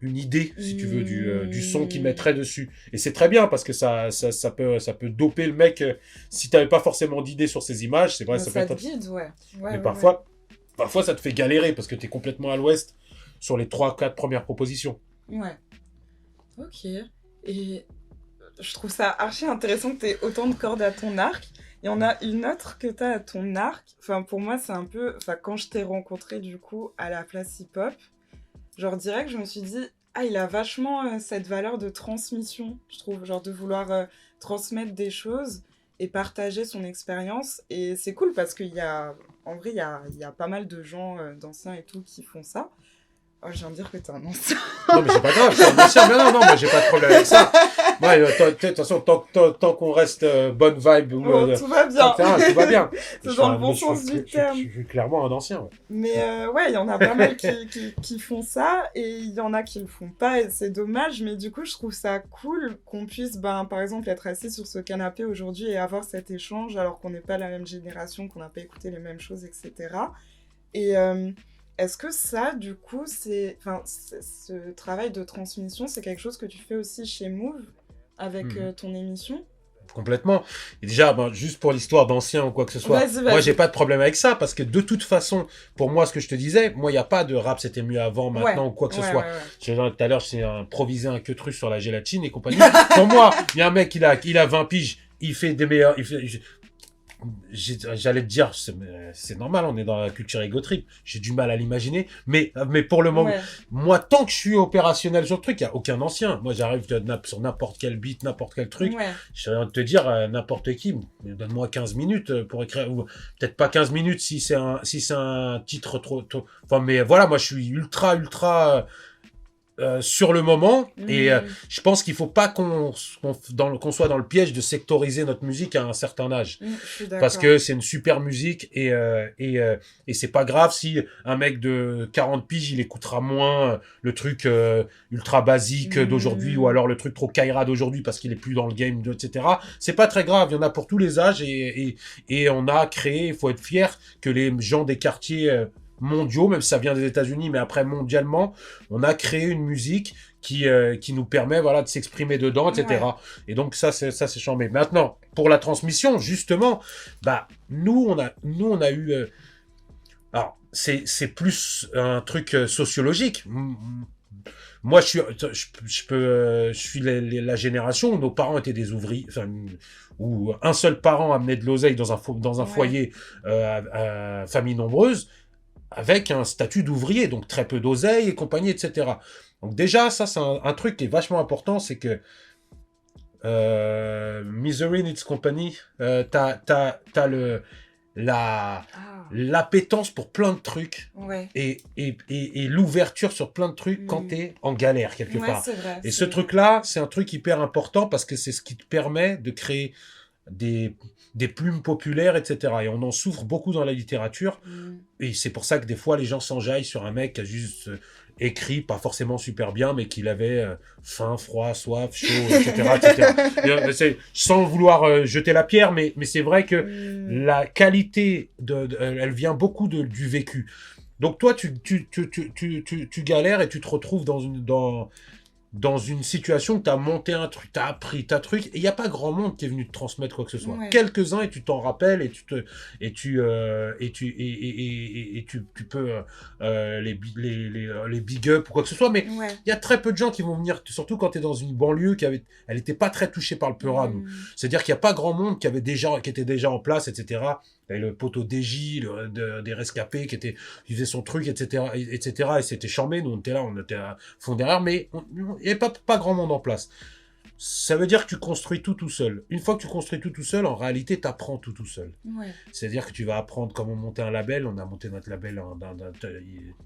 idée, si tu veux, du son qu'ils mettraient dessus. Et c'est très bien, parce que ça peut doper le mec. Si t'avais pas forcément d'idée sur ces images, c'est vrai, ça peut être... guide, mais parfois, ça te fait galérer, parce que t'es complètement à l'ouest sur les 3-4 premières propositions. Ouais. Ok. Et je trouve ça archi intéressant que t'aies autant de cordes à ton arc. Il y en a une autre que t'as à ton arc. Enfin, pour moi, c'est un peu... Enfin, quand je t'ai rencontré, du coup, à la place hip-hop, genre, direct, je me suis dit, il a vachement cette valeur de transmission, je trouve. Genre, de vouloir transmettre des choses et partager son expérience. Et c'est cool parce qu'il y a... En vrai, il y a pas mal de gens d'anciens et tout qui font ça. Oh, je viens de dire que t'es un ancien. Non, mais c'est pas grave, je suis un ancien. Non, moi, j'ai pas de problème avec ça. Ouais, de toute façon, tant qu'on reste bonne vibe. Tout va bien. Tout va bien. C'est dans le bon sens du terme. Je suis clairement un ancien. Ouais. Mais il y en a pas mal qui font ça et il y en a qui le font pas et c'est dommage. Mais du coup, je trouve ça cool qu'on puisse, par exemple, être assis sur ce canapé aujourd'hui et avoir cet échange alors qu'on n'est pas la même génération, qu'on n'a pas écouté les mêmes choses, etc. Et... est-ce que ça, du coup, ce travail de transmission, c'est quelque chose que tu fais aussi chez Move, avec ton émission ? Complètement. Et déjà, juste pour l'histoire d'anciens ou quoi que ce soit, moi, j'ai pas de problème avec ça, parce que de toute façon, pour moi, ce que je te disais, moi, il n'y a pas de rap, c'était mieux avant, maintenant, ou quoi que ce soit. Tout à l'heure, j'ai improvisé un queutru sur la gélatine et compagnie. Pour moi, il y a un mec, il a 20 piges, il fait des meilleurs... J'allais te dire, c'est normal, on est dans la culture égotrique, j'ai du mal à l'imaginer, mais pour le moment, moi, tant que je suis opérationnel sur le truc, il n'y a aucun ancien. Moi, j'arrive sur n'importe quel beat, n'importe quel truc, j'ai envie de te dire, n'importe qui, donne-moi 15 minutes pour écrire, ou peut-être pas 15 minutes si c'est un titre trop... Enfin, mais voilà, moi, je suis ultra sur le moment, et je pense qu'il faut pas qu'on soit dans le piège de sectoriser notre musique à un certain âge, parce que c'est une super musique et c'est pas grave si un mec de 40 piges il écoutera moins le truc ultra basique d'aujourd'hui, ou alors le truc trop Kaira d'aujourd'hui parce qu'il est plus dans le game, etc. C'est pas très grave, il y en a pour tous les âges, et on a créé, il faut être fier que les gens des quartiers mondiaux, même si ça vient des États-Unis, mais après mondialement, on a créé une musique qui nous permet, voilà, de s'exprimer dedans, etc. Et donc ça c'est chambé. Maintenant, pour la transmission, justement, nous on a eu Alors, c'est plus un truc sociologique. Moi, je suis la génération où nos parents étaient des ouvriers, enfin, où un seul parent amenait de l'oseille dans un Ouais. foyer à famille nombreuse, avec un statut d'ouvrier, donc très peu d'oseille et compagnie, etc. Donc déjà, ça, c'est un truc qui est vachement important, c'est que Misery Needs Company, t'as la, Ah, l'appétence pour plein de trucs ouais. et l'ouverture sur plein de trucs quand Hmm. t'es en galère quelque Ouais, part. c'est vrai, Et c'est ce vrai. truc-là, c'est un truc hyper important parce que c'est ce qui te permet de créer des, des plumes populaires, etc. Et on en souffre beaucoup dans la littérature. Hmm. Et c'est pour ça que des fois, les gens s'enjaillent sur un mec qui a juste écrit, pas forcément super bien, mais qu'il avait faim, froid, soif, chaud, etc. etc. Sans vouloir jeter la pierre, mais c'est vrai que Hmm. la qualité, elle vient beaucoup du vécu. Donc toi, tu galères et tu te retrouves dans une situation où tu as monté un truc, tu as appris ta truc, et il n'y a pas grand monde qui est venu te transmettre quoi que ce soit. Ouais. Quelques-uns, et tu t'en rappelles, tu peux les big up ou quoi que ce soit, mais Ouais. il y a très peu de gens qui vont venir, surtout quand tu es dans une banlieue elle n'était pas très touchée par le Peura, nous. Hmm. C'est-à-dire qu'il n'y a pas grand monde qui était déjà en place, etc. T'avais le poteau DJ, des rescapés qui faisait son truc, etc., etc., et c'était charmé, nous on était là, on était à fond derrière, mais il n'y avait pas grand monde en place. Ça veut dire que tu construis tout seul. Une fois que tu construis tout seul, en réalité, tu apprends tout seul. Ouais. C'est-à-dire que tu vas apprendre comment monter un label. On a monté notre label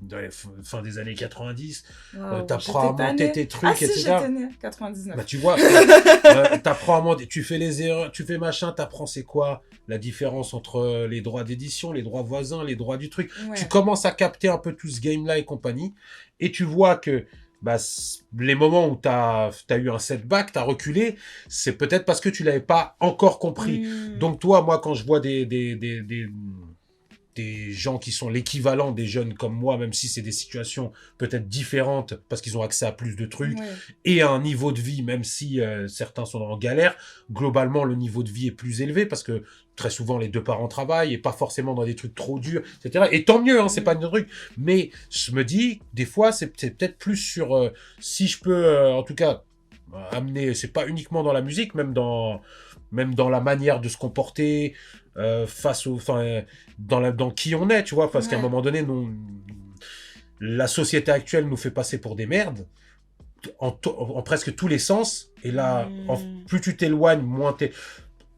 dans les fin des années 90. Tu Waouh, apprends j'étais à pas monter née. tes Ah trucs, si, etc. j'étais née. 99. Bah, tu vois, t'apprends à monter, tu fais les erreurs, tu fais machin, t'apprends c'est quoi la différence entre les droits d'édition, les droits voisins, les droits du truc. Tu Ouais. commences à capter un peu tout ce game-là et compagnie, et tu vois que bah, les moments où t'as eu un setback, t'as reculé, c'est peut-être parce que tu l'avais pas encore compris. Hmm. Donc toi, moi, quand je vois des gens qui sont l'équivalent des jeunes comme moi, même si c'est des situations peut-être différentes parce qu'ils ont accès à plus de trucs Ouais. et à un niveau de vie, même si certains sont en galère, globalement le niveau de vie est plus élevé parce que très souvent les deux parents travaillent et pas forcément dans des trucs trop durs, etc. Et tant mieux, hein, c'est pas Hmm. un truc. Mais je me dis, des fois, c'est peut-être plus sur si je peux, en tout cas, amener, c'est pas uniquement dans la musique, même dans la manière de se comporter face au, enfin, dans qui on est, tu vois, parce qu'à un Ouais. moment donné, la société actuelle nous fait passer pour des merdes en presque tous les sens. Et là, Hmm. plus tu t'éloignes, moins t'es,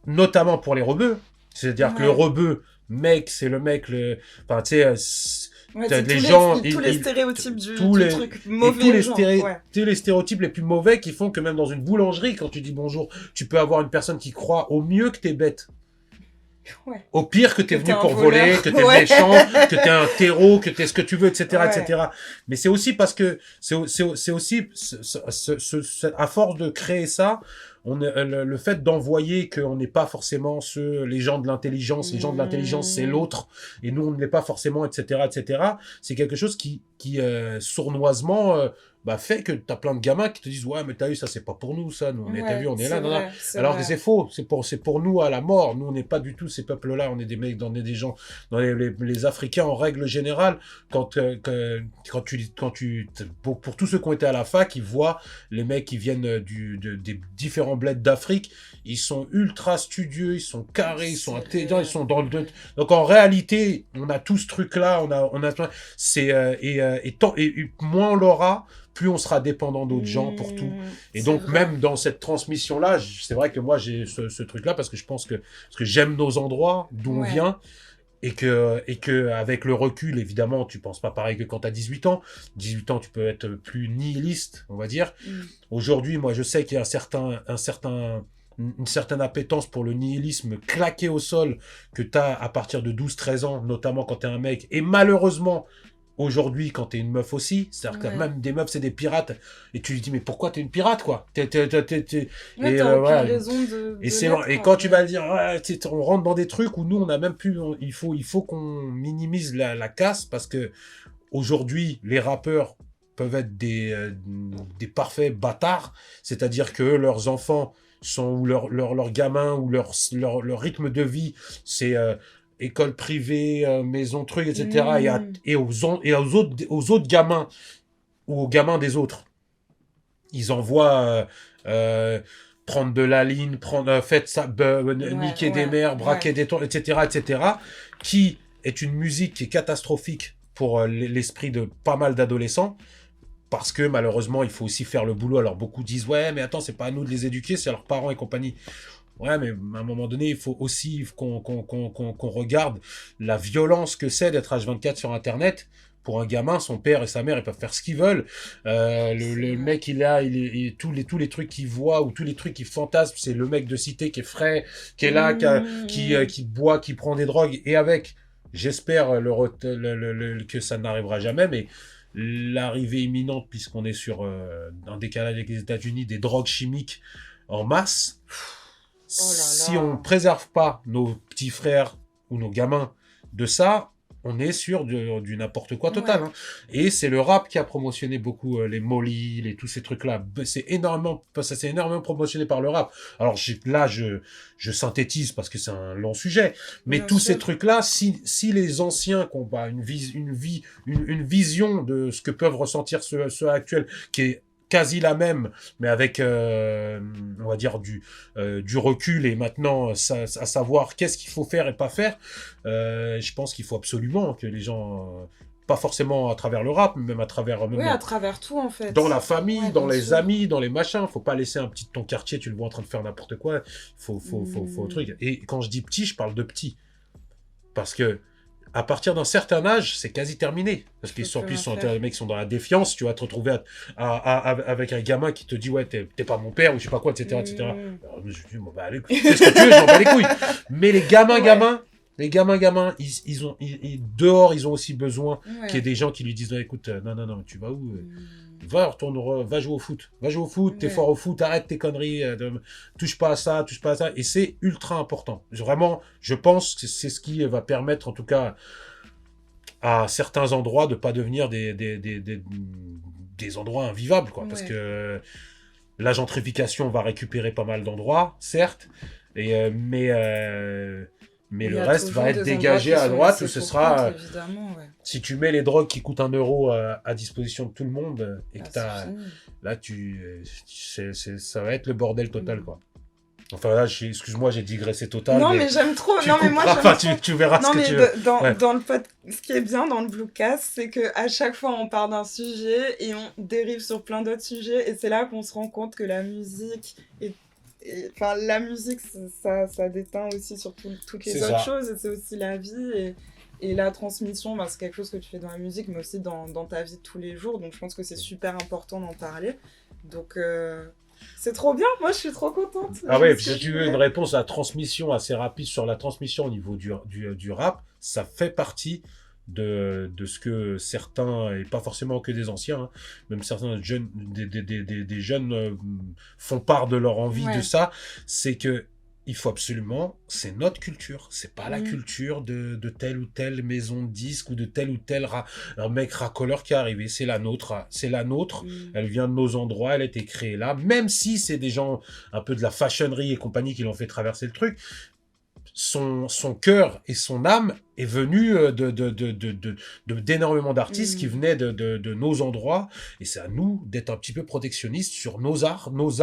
notamment pour les rebeux. C'est-à-dire que le Ouais. rebeu, mec, c'est le mec, enfin, tu sais, Ouais, c'est les gens, tous les stéréotypes tous du les, truc et mauvais, genre. Ouais. tous les stéréotypes les plus mauvais qui font que même dans une boulangerie, quand tu dis bonjour, tu peux avoir une personne qui croit au mieux que t'es bête. Ouais. Au pire que Que t'es t'es venu un pour voler, voleur. que t'es le Ouais. méchant, que t'es un terreau, que t'es ce que tu veux, etc., Ouais. etc. Mais c'est aussi parce que c'est aussi à force de créer ça, le fait d'envoyer qu'on n'est pas forcément les gens de l'intelligence, les gens de l'intelligence c'est Hmm. l'autre et nous on ne l'est pas forcément, etc., etc. C'est quelque chose qui sournoisement bah, fait que t'as plein de gamins qui te disent ouais mais t'as vu ça c'est pas pour nous ça, nous on est, t'as vu Ouais, on est là, c'est non, non. vrai, c'est Alors que vrai. c'est faux, c'est pour nous à la mort. Nous, on n'est pas du tout ces peuples-là. On est des mecs, on est des gens, dans les Africains en règle générale. Pour tous ceux qui ont été à la fac, ils voient les mecs qui viennent des différents bleds d'Afrique. Ils sont ultra studieux, ils sont carrés, ils sont intelligents, ils Sérieux. sont dans le. Ouais. Donc en réalité, on a tout ce truc-là. C'est et moins on l'aura, plus on sera dépendant d'autres gens pour tout. Et C'est donc, vrai. même dans cette transmission-là, c'est vrai que moi, j'ai ce truc-là parce que je pense parce que j'aime nos endroits, d'où on Ouais. vient, et que avec le recul, évidemment, tu penses pas pareil que quand tu as 18 ans. 18 ans, tu peux être plus nihiliste, on va dire. Hmm. Aujourd'hui, moi, je sais qu'il y a une certaine appétence pour le nihilisme claqué au sol que tu as à partir de 12-13 ans, notamment quand tu es un mec. Et malheureusement, aujourd'hui, quand t'es une meuf aussi, c'est-à-dire que Ouais. même des meufs, c'est des pirates, et tu lui dis, mais pourquoi t'es une pirate, quoi? Ouais, Et t'as aucune voilà. raison Et de l'être, et quoi. quand tu vas Ouais. le dire, ouais, on rentre dans des trucs où nous, on a même plus, il faut qu'on minimise la casse, parce que aujourd'hui, les rappeurs peuvent être des parfaits bâtards, c'est-à-dire que leurs enfants ou leurs gamins, ou leur rythme de vie, c'est école privée, maison truc, etc. Mm. Et aux autres gamins ou aux gamins des autres. Ils envoient euh, prendre de la ligne, faites ça, niquer des mères, braquer des tours, etc., etc. Qui est une musique qui est catastrophique pour l'esprit de pas mal d'adolescents. Parce que malheureusement, il faut aussi faire le boulot. Alors beaucoup disent ouais, mais attends, c'est pas à nous de les éduquer, c'est à leurs parents et compagnie. Ouais, mais à un moment donné, il faut aussi qu'on regarde la violence que c'est d'être H24 sur Internet. Pour un gamin, son père et sa mère, ils peuvent faire ce qu'ils veulent. Le mec, tous les trucs qu'il voit ou tous les trucs qu'il fantasme, c'est le mec de cité qui est frais, qui est là, qui boit, qui prend des drogues. Et avec, j'espère que ça n'arrivera jamais, mais l'arrivée imminente, puisqu'on est sur un décalage avec les États-Unis, des drogues chimiques en masse. Oh là Si là. on ne préserve pas nos petits frères ou nos gamins de ça, on est sur du n'importe quoi total. Ouais. Hein. Et c'est le rap qui a promotionné beaucoup les Molly, tous ces trucs-là. Ça s'est énormément promotionné par le rap. Alors là, je synthétise parce que c'est un long sujet. Mais Bien tous sûr. ces trucs-là, si les anciens qui ont une vision de ce que peuvent ressentir ceux actuels, qui est quasi la même, mais avec, on va dire, du recul et maintenant à savoir qu'est-ce qu'il faut faire et pas faire, je pense qu'il faut absolument que les gens, pas forcément à travers le rap, mais même à travers Oui, à travers tout, en fait. dans la famille, Ouais, dans bien les sûr. amis, dans les machins. Faut pas laisser un petit de ton quartier, tu le vois en train de faire n'importe quoi. Faut truc. Et quand je dis petit, je parle de petit. Parce que à partir d'un certain âge, c'est quasi terminé. Parce qu'ils sont, plus, les mecs sont dans la défiance. Tu vas te retrouver avec un gamin qui te dit ouais, t'es pas mon père ou je sais pas quoi, etc., etc. Alors, je dis bon, bah, allez, fais ce que tu veux, je m'en bats les couilles. Mais les gamins, dehors, ils ont aussi besoin qu'il y ait des gens qui lui disent écoute, non, tu vas où va jouer au foot. Va jouer au foot, t'es fort au foot, arrête tes conneries, touche pas à ça. Et c'est ultra important. Vraiment, je pense que c'est ce qui va permettre, en tout cas, à certains endroits de pas devenir des endroits invivables, quoi. Parce que la gentrification va récupérer pas mal d'endroits, certes, mais le reste va être dégagé à droite où ce sera... Si tu mets les drogues qui coûtent 1 euro à disposition de tout le monde et que là, ça va être le bordel total, quoi. Enfin là, excuse-moi, j'ai digressé total. Non, mais j'aime trop. Non, mais moi, tu verras ce que tu veux. Dans le ce qui est bien dans le Bluecast, c'est qu'à chaque fois, on part d'un sujet et on dérive sur plein d'autres sujets. Et c'est là qu'on se rend compte que la musique enfin, la musique, ça déteint aussi sur toutes les autres choses. Et c'est aussi la vie. Et la transmission, c'est quelque chose que tu fais dans la musique, mais aussi dans ta vie de tous les jours. Donc je pense que c'est super important d'en parler. Donc c'est trop bien, moi je suis trop contente. Ah ouais, si tu veux une réponse à la transmission assez rapide sur la transmission au niveau du rap, ça fait partie de ce que certains, et pas forcément que des anciens, hein, même certains jeunes, des jeunes font part de leur envie de ça, c'est que il faut absolument, c'est notre culture, c'est pas la culture de telle ou telle maison de disques ou de tel ou tel un mec racoleur qui est arrivé, c'est la nôtre, elle vient de nos endroits, elle a été créée là, même si c'est des gens un peu de la fashionerie et compagnie qui l'ont fait traverser le truc, son cœur et son âme est venu d'énormément d'artistes qui venaient de nos endroits, et c'est à nous d'être un petit peu protectionnistes sur nos arts, notre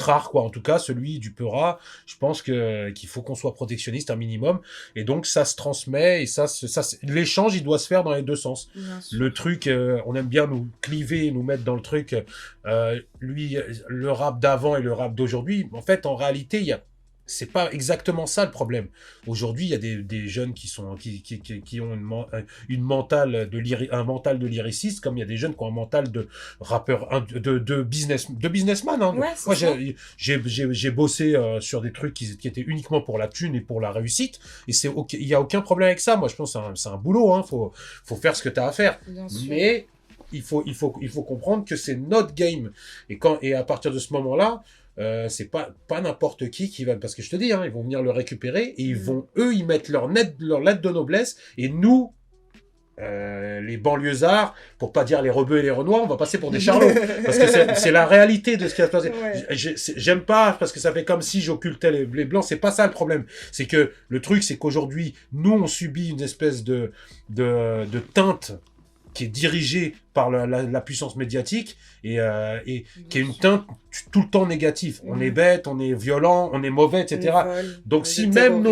art, quoi, en tout cas celui du Peura. Je pense qu'il faut qu'on soit protectionniste un minimum, et donc ça se transmet, et l'échange il doit se faire dans les deux sens. Le truc, on aime bien nous cliver et nous mettre dans le truc, lui, le rap d'avant et le rap d'aujourd'hui. En fait, en réalité, c'est pas exactement ça le problème. Aujourd'hui, il y a des jeunes qui ont un mental de lyriciste, comme il y a des jeunes qui ont un mental de rappeur, de businessman. Hein. Ouais, moi, j'ai bossé sur des trucs qui étaient uniquement pour la thune et pour la réussite, et il y a aucun problème avec ça. Moi, je pense que c'est un boulot. Hein. Faut faire ce que tu as à faire. Mais il faut comprendre que c'est notre game, et à partir de ce moment-là, c'est pas n'importe qui va, parce que je te dis, hein, ils vont venir le récupérer et ils vont y mettre leur lettre de noblesse, et nous les banlieusards, pour pas dire les rebeux et les renois, on va passer pour des charlots. Parce que c'est la réalité de ce qui va se passer. Ouais. J'aime pas parce que ça fait comme si j'occultais les blancs. C'est pas ça le problème. C'est que le truc, c'est qu'aujourd'hui, nous, on subit une espèce de teinte qui est dirigée par la puissance médiatique et qui est une teinte tout le temps négative. On est bête, on est violent, on est mauvais, etc. Donc si même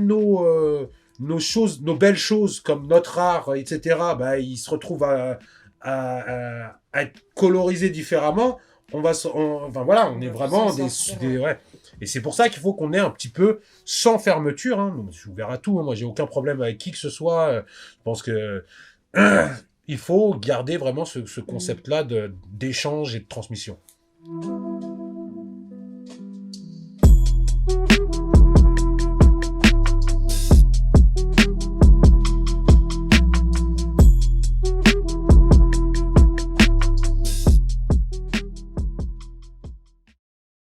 nos choses, nos belles choses comme notre art, etc., bah, ils se retrouvent à être colorisés différemment, enfin voilà, on est vraiment ouais. Et c'est pour ça qu'il faut qu'on ait un petit peu sans fermeture. Hein. Donc, je suis ouvert à tout. Hein. Moi, j'ai aucun problème avec qui que ce soit. Je pense que il faut garder vraiment ce concept-là d'échange et de transmission.